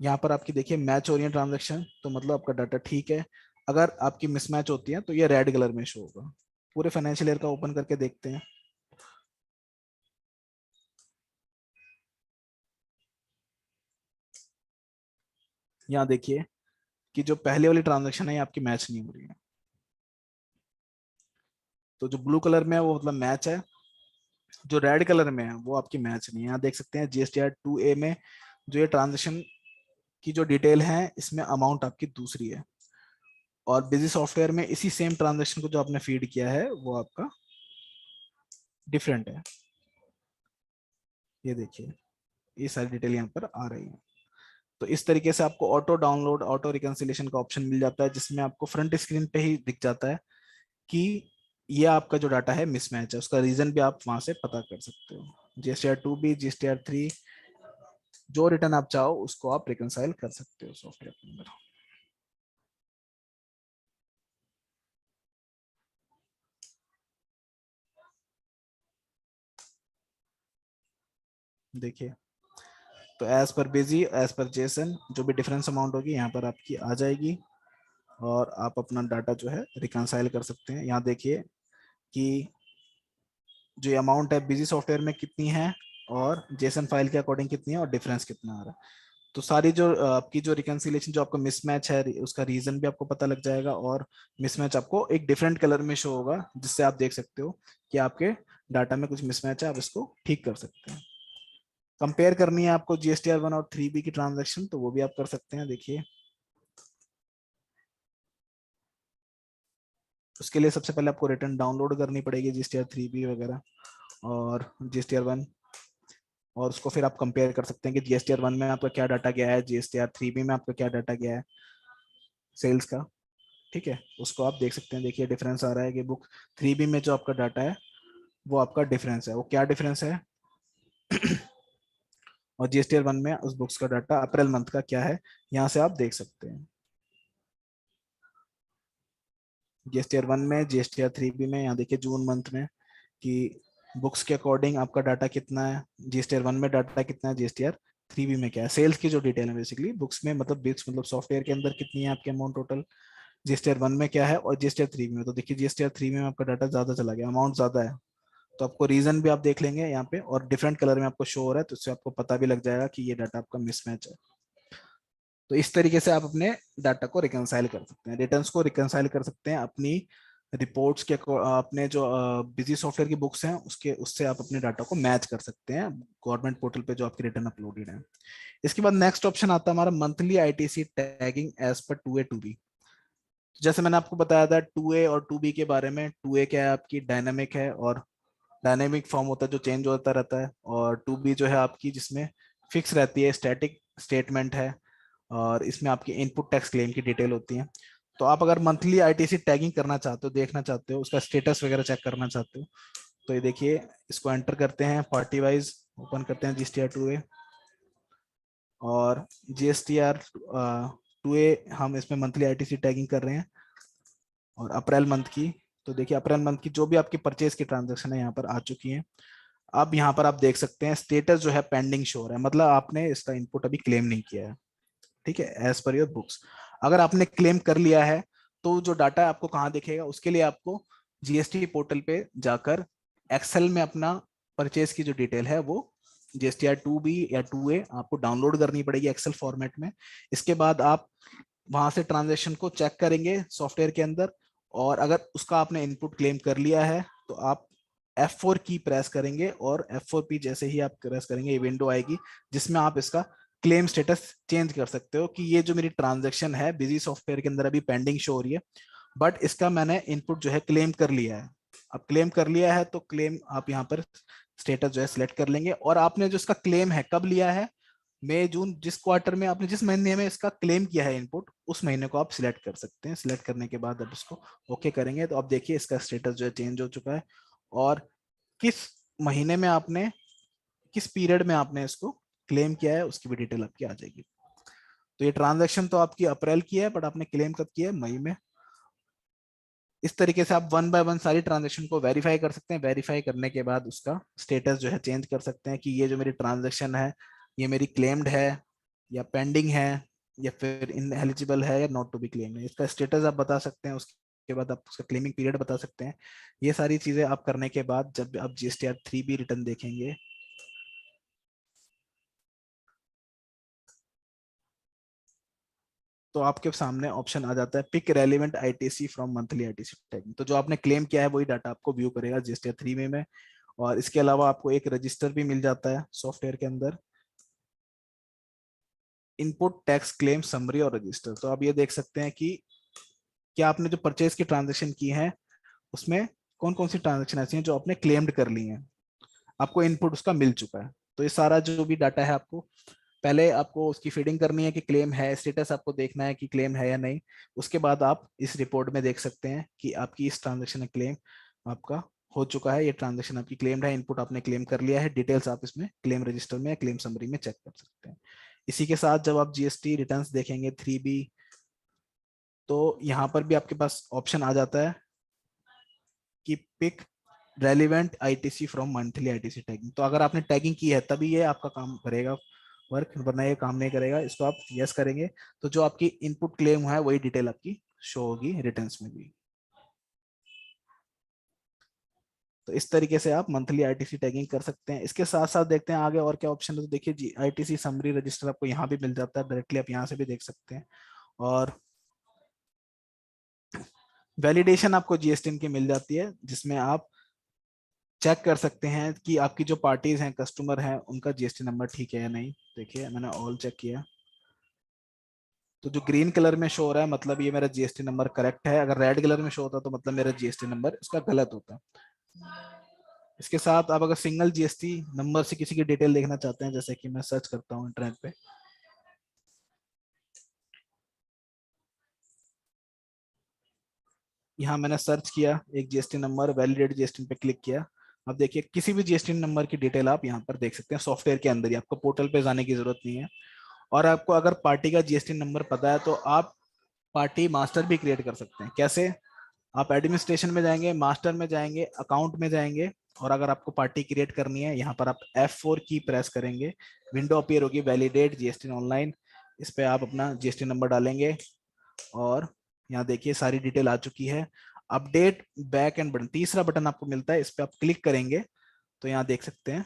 यहाँ पर आपकी देखिए मैच हो रही है ट्रांजेक्शन, तो मतलब आपका डाटा ठीक है। अगर आपकी मिसमैच होती है तो ये रेड कलर में शो होगा। पूरे फाइनेंशियल ईयर का ओपन करके देखते हैं। यहाँ देखिए कि जो पहले वाली ट्रांजेक्शन है ये आपकी मैच नहीं हो रही है। तो जो ब्लू कलर में है वो मतलब मैच है, जो रेड कलर में है वो आपकी मैच नहीं है। यहाँ देख सकते हैं जीएसटीआर 2A में जो ये ट्रांजेक्शन की जो डिटेल है इसमें अमाउंट आपकी दूसरी है, और बिजी सॉफ्टवेयर में इसी सेम ट्रांजेक्शन को जो आपने फीड किया है वो आपका डिफरेंट है। ये देखिए ये सारी डिटेल यहाँ पर आ रही है। तो इस तरीके से आपको ऑटो डाउनलोड ऑटो रिकंसिलिएशन का ऑप्शन मिल जाता है, जिसमें आपको फ्रंट स्क्रीन पे ही दिख जाता है कि ये आपका जो डाटा है मिसमैच है, उसका रीजन भी आप वहां से पता कर सकते हो। GSTR 2B GSTR 3 जो रिटर्न आप चाहो उसको आप रिकंसाइल कर सकते हो सॉफ्टवेयर के अंदर। देखिए तो as per busy as per Jason जो भी डिफरेंस अमाउंट होगी यहाँ पर आपकी आ जाएगी, और आप अपना डाटा जो है रिकंसाइल कर सकते हैं। यहाँ देखिए कि जो अमाउंट है बिजी सॉफ्टवेयर में कितनी है और जेसन फाइल के अकॉर्डिंग कितनी है और डिफरेंस कितना आ रहा है। तो सारी जो आपकी जो रिकंसिलिएशन जो आपका मिसमैच है उसका रीजन भी आपको पता लग जाएगा, और मिसमैच आपको एक डिफरेंट कलर में शो होगा, जिससे आप देख सकते हो कि आपके डाटा में कुछ मिसमैच है, आप इसको ठीक कर सकते हैं। कंपेयर करनी है आपको GSTR 1 और 3B की ट्रांजैक्शन, तो वो भी आप कर सकते हैं। देखिए उसके लिए सबसे पहले आपको रिटर्न डाउनलोड करनी पड़ेगी GSTR 3B वगैरह और GSTR 1, और उसको फिर आप कंपेयर कर सकते हैं कि GSTR 1 में आपका क्या डाटा गया है, GSTR 3B में आपका क्या डाटा गया है सेल्स का। ठीक है, उसको आप देख सकते हैं। देखिए डिफरेंस आ रहा है कि बुक 3B में जो आपका डाटा है वो आपका डिफरेंस है, वो क्या डिफरेंस है और GSTR 1 में उस बुक्स का डाटा अप्रैल मंथ का क्या है, यहाँ से आप देख सकते हैं। GSTR 1 में, GSTR 3B में, यहाँ देखिए जून मंथ में कि बुक्स के अकॉर्डिंग आपका डाटा कितना है, GSTR 1 में डाटा कितना है, GSTR 3B में क्या है, सेल्स की जो डिटेल है बेसिकली बुक्स में, मतलब बिक्स मतलब सॉफ्टवेयर के अंदर कितनी है आपकी अमाउंट टोटल, GSTR 1 में क्या है और GSTR 3B में। तो देखिए GSTR 3B में आपका डाटा ज्यादा चला गया, अमाउंट ज्यादा है, तो आपको रीजन भी आप देख लेंगे यहाँ पे, और डिफरेंट कलर में आपको शो हो रहा है, तो उससे आपको पता भी लग जाएगा कि ये डाटा आपका मिसमैच है। तो इस तरीके से आप अपने डाटा को रिकंसाइल कर सकते हैं, रिटर्न्स को रिकंसाइल कर सकते हैं अपनी रिपोर्ट्स के अपने जो बिजी सॉफ्टवेयर की बुक्स हैं उसके उससे आप अपने डाटा को मैच कर सकते हैं गवर्नमेंट पोर्टल पे जो आपकी रिटर्न अपलोडेड है। इसके बाद नेक्स्ट ऑप्शन आता है हमारा मंथली ITC टैगिंग एज पर 2A 2B। जैसे मैंने आपको बताया था 2A और 2B के बारे में, 2A क्या है आपकी डायनामिक है और डायनेमिक फॉर्म होता है जो चेंज होता रहता है, और 2B जो है आपकी जिसमें फिक्स रहती है, स्टैटिक स्टेटमेंट है, और इसमें आपकी इनपुट टैक्स क्लेम की डिटेल होती है। तो आप अगर मंथली ITC टैगिंग करना चाहते हो, देखना चाहते हो, उसका स्टेटस वगैरह चेक करना चाहते हो, तो ये देखिए इसको एंटर करते हैं, पार्टी वाइज ओपन करते हैं GSTR 2A, और GSTR 2A हम इसमें मंथली ITC टैगिंग कर रहे हैं और अप्रैल मंथ की। तो देखिए अप्रैल मंथ की जो भी आपकी परचेज की ट्रांजेक्शन है यहाँ पर आ चुकी है। अब यहाँ पर आप देख सकते हैं स्टेटस जो है पेंडिंग शो हो रहा है, मतलब आपने इसका इनपुट अभी क्लेम नहीं किया है। ठीक है, एज पर योर बुक्स। अगर आपने क्लेम कर लिया है तो जो डाटा है आपको कहाँ दिखेगा, उसके लिए आपको GST पोर्टल पे जाकर एक्सेल में अपना परचेज की जो डिटेल है वो GSTR 2B या 2A आपको डाउनलोड करनी पड़ेगी एक्सेल फॉर्मेट में। इसके बाद आप वहां से ट्रांजेक्शन को चेक करेंगे सॉफ्टवेयर के अंदर, और अगर उसका आपने इनपुट क्लेम कर लिया है तो आप F4 की प्रेस करेंगे, और F4 जैसे ही आप प्रेस करेंगे ये विंडो आएगी जिसमें आप इसका क्लेम स्टेटस चेंज कर सकते हो कि ये जो मेरी ट्रांजेक्शन है बिजी सॉफ्टवेयर के अंदर अभी पेंडिंग शो हो रही है, बट इसका मैंने इनपुट जो है क्लेम कर लिया है। अब क्लेम कर लिया है तो क्लेम आप यहाँ पर स्टेटस जो है सिलेक्ट कर लेंगे, और आपने जो इसका क्लेम है कब लिया है, मई जून, जिस क्वार्टर में आपने जिस महीने में इसका क्लेम किया है इनपुट, उस महीने को आप सिलेक्ट कर सकते हैं। सिलेक्ट करने के बाद अब इसको ओके करेंगे तो आप देखिए इसका स्टेटस जो है चेंज हो चुका है, और किस महीने में आपने, किस पीरियड में आपने इसको क्लेम किया है उसकी भी डिटेल आपकी आ जाएगी। तो ये ट्रांजैक्शन तो आपकी अप्रैल की है, बट आपने क्लेम कब किया है, मई में। इस तरीके से आप 1 बाय 1 सारी ट्रांजेक्शन को वेरीफाई कर सकते हैं। वेरीफाई करने के बाद उसका स्टेटस जो है चेंज कर सकते हैं कि ये जो मेरी ट्रांजेक्शन है ये मेरी क्लेम्ड है या पेंडिंग है या फिर इन एलिजिबल है या नॉट टू बी क्लेम्ड है, इसका स्टेटस आप बता सकते हैं। उसके बाद आप उसका क्लेमिंग पीरियड बता सकते हैं। ये सारी चीजें आप करने के बाद जब आप GSTR 3B रिटर्न देखेंगे तो आपके सामने ऑप्शन आ जाता है pick relevant ITC from monthly ITC tagging. तो जो आपने क्लेम किया है वही डाटा आपको व्यू करेगा GSTR 3B में। और इसके अलावा आपको एक रजिस्टर भी मिल जाता है सॉफ्टवेयर के अंदर, इनपुट टैक्स क्लेम समरी और रजिस्टर। तो आप ये देख सकते हैं कि क्या आपने जो परचेज की ट्रांजेक्शन की है उसमें कौन कौन सी ट्रांजेक्शन ऐसी हैं जो आपने क्लेम्ड कर ली हैं, आपको इनपुट उसका मिल चुका है। तो ये सारा जो भी डाटा है आपको पहले आपको उसकी फीडिंग करनी है कि क्लेम है, स्टेटस आपको देखना है कि क्लेम है या नहीं। उसके बाद आप इस रिपोर्ट में देख सकते हैं कि आपकी इस ट्रांजेक्शन में क्लेम आपका हो चुका है, ये ट्रांजेक्शन आपकी क्लेम्ड है, इनपुट आपने क्लेम कर लिया है। डिटेल्स आप इसमें क्लेम रजिस्टर में या क्लेम समरी में चेक कर सकते हैं। इसी के साथ जब आप GST रिटर्न्स देखेंगे 3B, तो यहाँ पर भी आपके पास ऑप्शन आ जाता है कि pick relevant ITC from monthly ITC tagging. तो अगर आपने टैगिंग की है तभी ये आपका काम करेगा वर्क, वरना ये काम नहीं करेगा। इसको आप यस करेंगे तो जो आपकी इनपुट क्लेम हुआ है वही डिटेल आपकी शो होगी रिटर्न्स में भी। तो इस तरीके से आप मंथली आईटीसी टैगिंग कर सकते हैं। इसके साथ साथ देखते हैं आगे और क्या ऑप्शन है। तो देखिए जी, आईटीसी समरी रजिस्टर आपको यहाँ भी मिल जाता है, डायरेक्टली आप यहाँ से भी देख सकते हैं। और वैलिडेशन आपको जीएसटी की मिल जाती है, जिसमें आप चेक कर सकते हैं कि आपकी जो पार्टीज हैं, कस्टमर हैं, उनका जीएसटी नंबर ठीक है या नहीं। देखिए मैंने ऑल चेक किया, तो जो ग्रीन कलर में शो हो रहा है मतलब ये मेरा जीएसटी नंबर करेक्ट है। अगर रेड कलर में शो होता तो मतलब मेरा जीएसटी नंबर इसका गलत होता। इसके साथ आप अगर सिंगल जीएसटी नंबर से किसी की डिटेल देखना चाहते हैं, जैसे कि मैं सर्च करता हूँ इंटरनेट पे, यहाँ मैंने सर्च किया एक जीएसटी नंबर, वैलिडेट जीएसटी पे क्लिक किया। अब देखिए किसी भी जीएसटी नंबर की डिटेल आप यहाँ पर देख सकते हैं सॉफ्टवेयर के अंदर ही, आपको पोर्टल पे जाने की जरूरत नहीं है। और आपको अगर पार्टी का जीएसटी नंबर पता है तो आप पार्टी मास्टर भी क्रिएट कर सकते हैं। कैसे? आप एडमिनिस्ट्रेशन में जाएंगे, मास्टर में जाएंगे, अकाउंट में जाएंगे, और अगर आपको पार्टी क्रिएट करनी है, यहाँ पर आप F4 की प्रेस करेंगे, विंडो अपीयर होगी, वैलिडेट जीएसटी ऑनलाइन। इस पे आप अपना जीएसटी नंबर डालेंगे और यहाँ देखिए सारी डिटेल आ चुकी है। अपडेट बैक एंड बटन, तीसरा बटन आपको मिलता है, इस पे आप क्लिक करेंगे तो यहाँ देख सकते हैं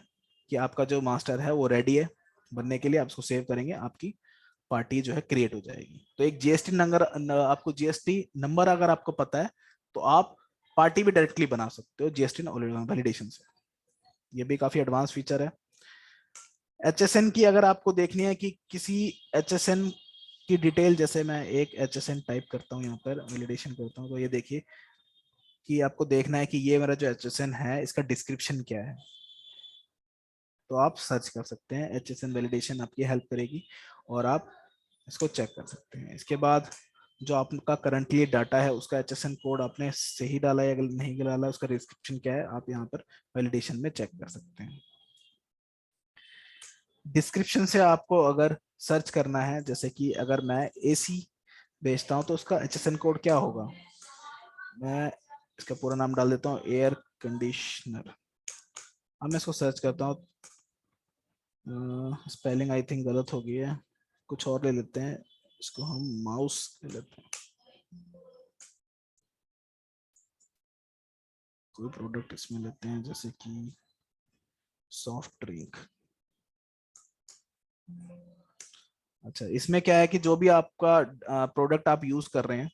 कि आपका जो मास्टर है वो रेडी है बनने के लिए। आप उसको सेव करेंगे, आपकी पार्टी जो है क्रिएट हो जाएगी। तो एक जीएसटी नंबर, आपको जीएसटी नंबर अगर आपको पता है तो आप पार्टी भी डायरेक्टली बना सकते हो जीएसटी वैलिडेशन से। ये भी काफी एडवांस फीचर है। एचएसएन की अगर आपको देखनी है कि किसी एचएसएन की डिटेल, जैसे मैं एक एचएसएन टाइप करता हूँ यहाँ पर, वैलिडेशन करता हूँ, तो ये देखिए कि आपको देखना है कि ये मेरा जो एचएसएन है इसका डिस्क्रिप्शन क्या है, तो आप सर्च कर सकते हैं। एचएसएन वैलिडेशन आपकी हेल्प करेगी और आप इसको चेक कर सकते हैं। इसके बाद जो आपका करंटली डाटा है उसका एचएसएन कोड आपने सही डाला है या नहीं डाला, उसका डिस्क्रिप्शन क्या है, आप यहाँ पर वैलिडेशन में चेक कर सकते हैं। डिस्क्रिप्शन से आपको अगर सर्च करना है, जैसे कि अगर मैं एसी बेचता हूँ तो उसका एचएसएन कोड क्या होगा, मैं इसका पूरा नाम डाल देता हूँ, एयर कंडीशनर। अब मैं इसको सर्च करता हूँ, स्पेलिंग आई थिंक गलत हो गई है, कुछ और ले लेते हैं, इसको हम माउस ले लेते हैं। कोई प्रोडक्ट इसमें लेते हैं, जैसे कि सॉफ्ट ड्रिंक। अच्छा, इसमें क्या है कि जो भी आपका प्रोडक्ट आप यूज कर रहे हैं,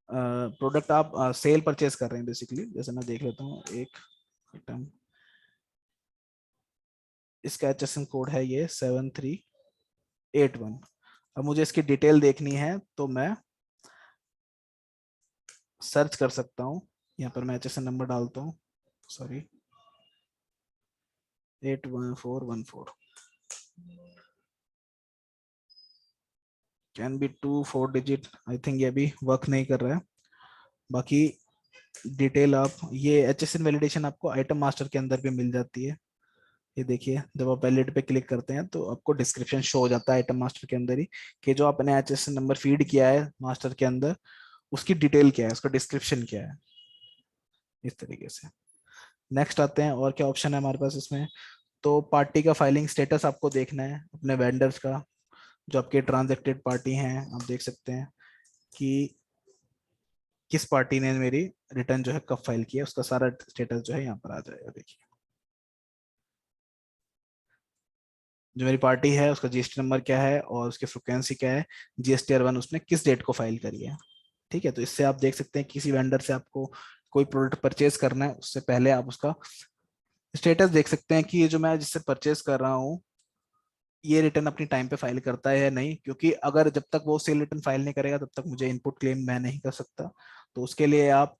प्रोडक्ट आप सेल परचेज कर रहे हैं बेसिकली, जैसे मैं देख लेता हूँ एक आइटम, इसका एचएसएन कोड है ये 7381। अब मुझे इसकी डिटेल देखनी है तो मैं सर्च कर सकता हूँ, यहाँ पर मैं एचएसएन नंबर डालता हूँ, sorry 81414, can be 2 4 digit, I think ये भी वर्क नहीं कर रहा है। बाकी डिटेल आप, ये एचएसएन वैलिडेशन आपको आइटम मास्टर के अंदर भी मिल जाती है। ये देखिए जब आप वैलिड पे क्लिक करते हैं तो आपको डिस्क्रिप्शन शो हो जाता है आइटम मास्टर के अंदर ही, कि जो आपने एचएसएन नंबर फीड किया है मास्टर के अंदर उसकी डिटेल क्या है, उसका डिस्क्रिप्शन क्या है, इस तरीके से। नेक्स्ट आते हैं, और क्या ऑप्शन है हमारे पास इसमें। तो पार्टी का फाइलिंग स्टेटस आपको देखना है अपने वेंडर्स का, जो आपके ट्रांजेक्टेड पार्टी हैं, आप देख सकते हैं कि किस पार्टी ने मेरी रिटर्न जो है कब फाइल किया, उसका सारा स्टेटस जो है यहाँ पर आ जाएगा। देखिए जो मेरी पार्टी है उसका जीएसटी नंबर क्या है और उसकी फ्रिक्वेंसी क्या है, जीएसटीआर 1 उसने किस डेट को फाइल करी है। ठीक है, तो इससे आप देख सकते हैं किसी वेंडर से आपको कोई प्रोडक्ट परचेज करना है उससे पहले आप उसका स्टेटस देख सकते हैं कि ये जो मैं जिससे परचेज कर रहा हूँ ये रिटर्न अपनी टाइम पे फाइल करता है या नहीं, क्योंकि अगर जब तक वो सेल रिटर्न फाइल नहीं करेगा तब तक मुझे इनपुट क्लेम मैं नहीं कर सकता। तो उसके लिए आप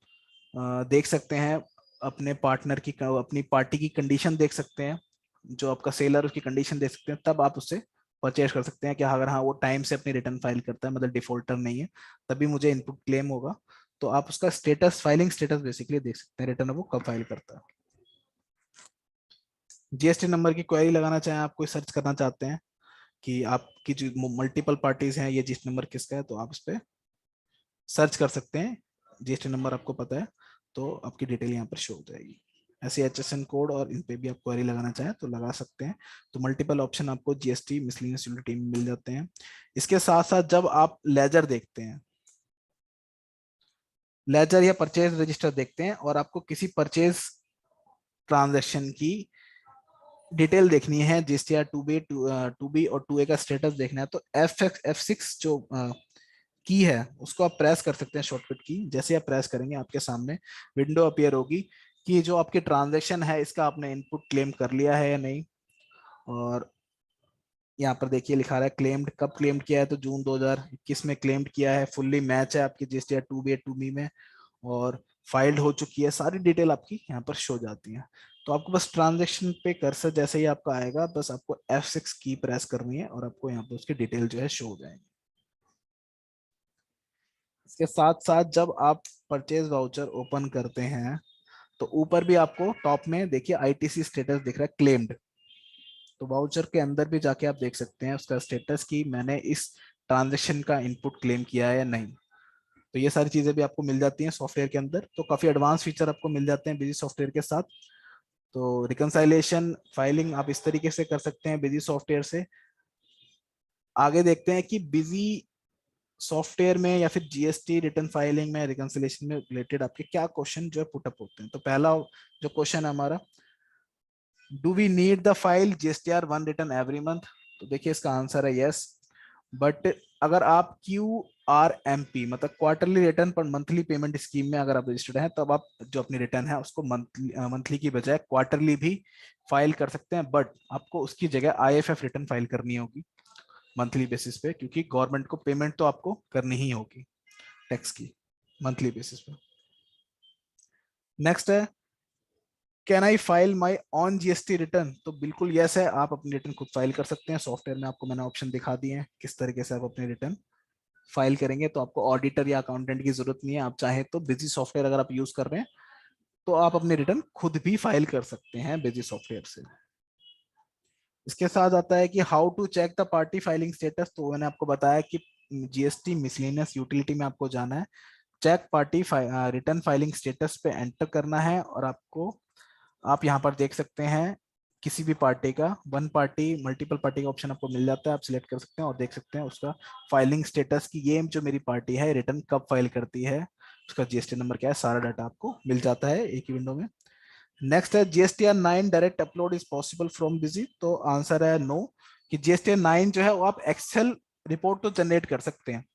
देख सकते हैं अपने पार्टनर की, अपनी पार्टी की कंडीशन देख सकते हैं, जो आपका सेलर उसकी कंडीशन देख सकते हैं, तब आप उससे परचेज कर सकते हैं कि अगर हाँ वो टाइम से अपनी रिटर्न फाइल करता है, मतलब डिफॉल्टर नहीं है, तभी मुझे इनपुट क्लेम होगा। तो आप उसका स्टेटस, फाइलिंग स्टेटस बेसिकली देख सकते हैं, रिटर्न वो कब फाइल करता है। जीएसटी नंबर की क्वेरी लगाना चाहें, आप कोई सर्च करना चाहते हैं कि आपकी जो मल्टीपल पार्टीज हैं, ये जीएसटी नंबर किसका है, तो आप इस पे सर्च कर सकते हैं, जीएसटी नंबर आपको पता है तो आपकी डिटेल यहाँ पर शो हो जाएगी। ऐसे एचएसएन कोड और इन पे भी आप क्वेरी लगाना चाहें तो लगा सकते हैं। तो मल्टीपल ऑप्शन आपको जीएसटी मिसलेनियस यूटिलिटी में मिल जाते हैं। इसके साथ साथ जब आप लेजर देखते हैं, लेजर या परचेज रजिस्टर देखते हैं और आपको किसी परचेज ट्रांजैक्शन की डिटेल देखनी है, जीएसटीआर 2B 2B और 2A का स्टेटस देखना है, तो F6 जो की है उसको आप प्रेस कर सकते हैं, शॉर्टकट की। जैसे आप प्रेस करेंगे आपके सामने विंडो अपीयर होगी कि जो आपकी ट्रांजैक्शन है इसका आपने इनपुट क्लेम कर लिया है या नहीं। और यहाँ पर देखिए लिखा रहा है क्लेम्ड, कब क्लेम्ड किया है, तो जून 2021 में क्लेम्ड किया है, फुल्ली मैच है आपकी जीएसटीआर 2B 2B में, और फाइल्ड हो चुकी है, सारी डिटेल आपकी यहाँ पर शो जाती है। तो आपको बस ट्रांजेक्शन पे कर्सर जैसे ही आपका आएगा, बस आपको F6 की प्रेस करनी है और आपको यहाँ पे उसकी डिटेल जो है शो हो जाएगी। इसके साथ साथ जब आप परचेज वाउचर ओपन करते हैं तो ऊपर भी आपको टॉप में देखिए आईटीसी स्टेटस दिख रहा है क्लेम्ड। तो वाउचर के अंदर भी जाके आप देख सकते हैं उसका स्टेटस कि मैंने इस ट्रांजेक्शन का इनपुट क्लेम किया है या नहीं। तो ये सारी चीजें भी आपको मिल जाती हैं सॉफ्टवेयर के अंदर, तो काफी एडवांस फीचर आपको मिल जाते हैं बिजी सॉफ्टवेयर के साथ। तो रिकंसाइलेशन फाइलिंग आप इस तरीके से कर सकते हैं बिजी सॉफ्टवेयर से। आगे देखते हैं कि बिजी सॉफ्टवेयर में या फिर जीएसटी रिटर्न फाइलिंग में रिकंसिलेशन में रिलेटेड आपके क्या क्वेश्चन जो है पुटअप होते हैं। तो पहला जो क्वेश्चन है हमारा, do we need the file GSTR 1 return every month. तो देखिए इसका आंसर है यस। बट अगर आप QRMP मतलब क्वार्टरली रिटर्न पर मंथली पेमेंट स्कीम में अगर आप रजिस्टर्ड हैं, तब आप जो अपनी रिटर्न है उसको मंथली की बजाय क्वार्टरली भी फाइल कर सकते हैं। बट आपको उसकी जगह IFF रिटर्न फाइल करनी होगी मंथली बेसिस पे, क्योंकि गवर्नमेंट को पेमेंट तो आपको करनी ही होगी टैक्स की मंथली बेसिस पे। नेक्स्ट है, can I file my on GST return. तो बिल्कुल यस है, आप अपनी रिटर्न खुद फाइल कर सकते हैं। सॉफ्टवेयर में आपको मैंने ऑप्शन दिखा दिए हैं किस तरीके से आप अपनी रिटर्न फाइल करेंगे। तो आपको ऑडिटर या अकाउंटेंट की जरूरत नहीं है। आप चाहे तो बिजी सॉफ्टवेयर अगर आप यूज कर रहे हैं तो आप अपनी रिटर्न खुद भी फाइल कर सकते हैं बिजी सॉफ्टवेयर से। इसके साथ आता है कि how to check the party filing status. तो मैंने आपको बताया कि जीएसटी मिसलेनियस यूटिलिटी में आपको जाना है, check party return filing status पे एंटर करना है, और आपको आप यहाँ पर देख सकते हैं किसी भी पार्टी का, वन पार्टी मल्टीपल पार्टी का ऑप्शन आपको मिल जाता है। आप सिलेक्ट कर सकते हैं और देख सकते हैं उसका फाइलिंग स्टेटस की ये जो मेरी पार्टी है रिटर्न कब फाइल करती है, उसका जीएसटी नंबर क्या है, सारा डाटा आपको मिल जाता है एक ही विंडो में। नेक्स्ट है GSTR 9 direct upload is possible from Busy. तो आंसर है नो, कि GSTR 9 जो है वो आप एक्सेल रिपोर्ट तो जनरेट कर सकते हैं,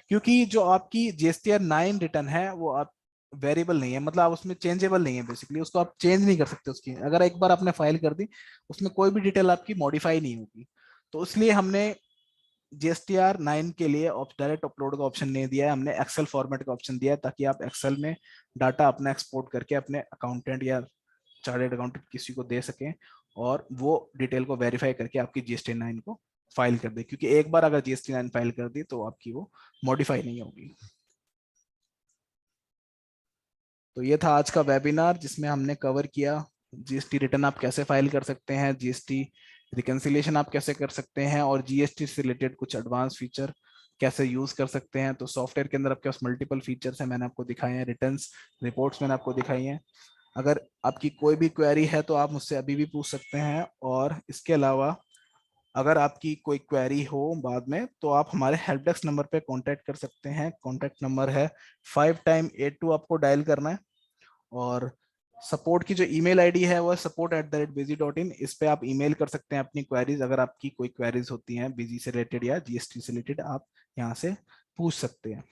क्योंकि जो आपकी GSTR 9 रिटर्न है वो आप वेरिएबल नहीं है, मतलब आप उसमें चेंजेबल नहीं है, बेसिकली उसको आप चेंज नहीं कर सकते। उसकी अगर एक बार आपने फाइल कर दी उसमें कोई भी डिटेल आपकी मॉडिफाई नहीं होगी। तो इसलिए हमने GSTR 9 के लिए डायरेक्ट अपलोड का ऑप्शन नहीं दिया है, हमने एक्सेल फॉर्मेट का ऑप्शन दिया है, ताकि आप एक्सेल में डाटा अपना एक्सपोर्ट करके अपने अकाउंटेंट या चार्टर्ड अकाउंटेंट किसी को दे सकें, और वो डिटेल को वेरीफाई करके आपकी GST 9 को फाइल कर दे। क्योंकि एक बार अगर GST 9 फाइल कर दी तो आपकी वो मॉडिफाई नहीं होगी। तो ये था आज का वेबिनार जिसमें हमने कवर किया जीएसटी रिटर्न आप कैसे फाइल कर सकते हैं, जीएसटी रिकंसिलिएशन आप कैसे कर सकते हैं, और जीएसटी से रिलेटेड कुछ एडवांस फीचर कैसे यूज कर सकते हैं। तो सॉफ्टवेयर के अंदर आपके पास मल्टीपल फीचर्स हैं, मैंने आपको दिखाए हैं, रिटर्न्स रिपोर्ट्स मैंने आपको दिखाई हैं। अगर आपकी कोई भी क्वेरी है तो आप मुझसे अभी भी पूछ सकते हैं, और इसके अलावा अगर आपकी कोई क्वेरी हो बाद में तो आप हमारे हेल्प डेस्क नंबर पे कांटेक्ट कर सकते हैं। कांटेक्ट नंबर है 5 टाइम 82, आपको डायल करना है। और सपोर्ट की जो ईमेल आईडी है वो support@busy.in, इस पे आप ईमेल कर सकते हैं अपनी क्वेरीज। अगर आपकी कोई क्वेरीज होती हैं बिजी से रिलेटेड या जीएसटी से रिलेटेड, आप यहाँ से पूछ सकते हैं।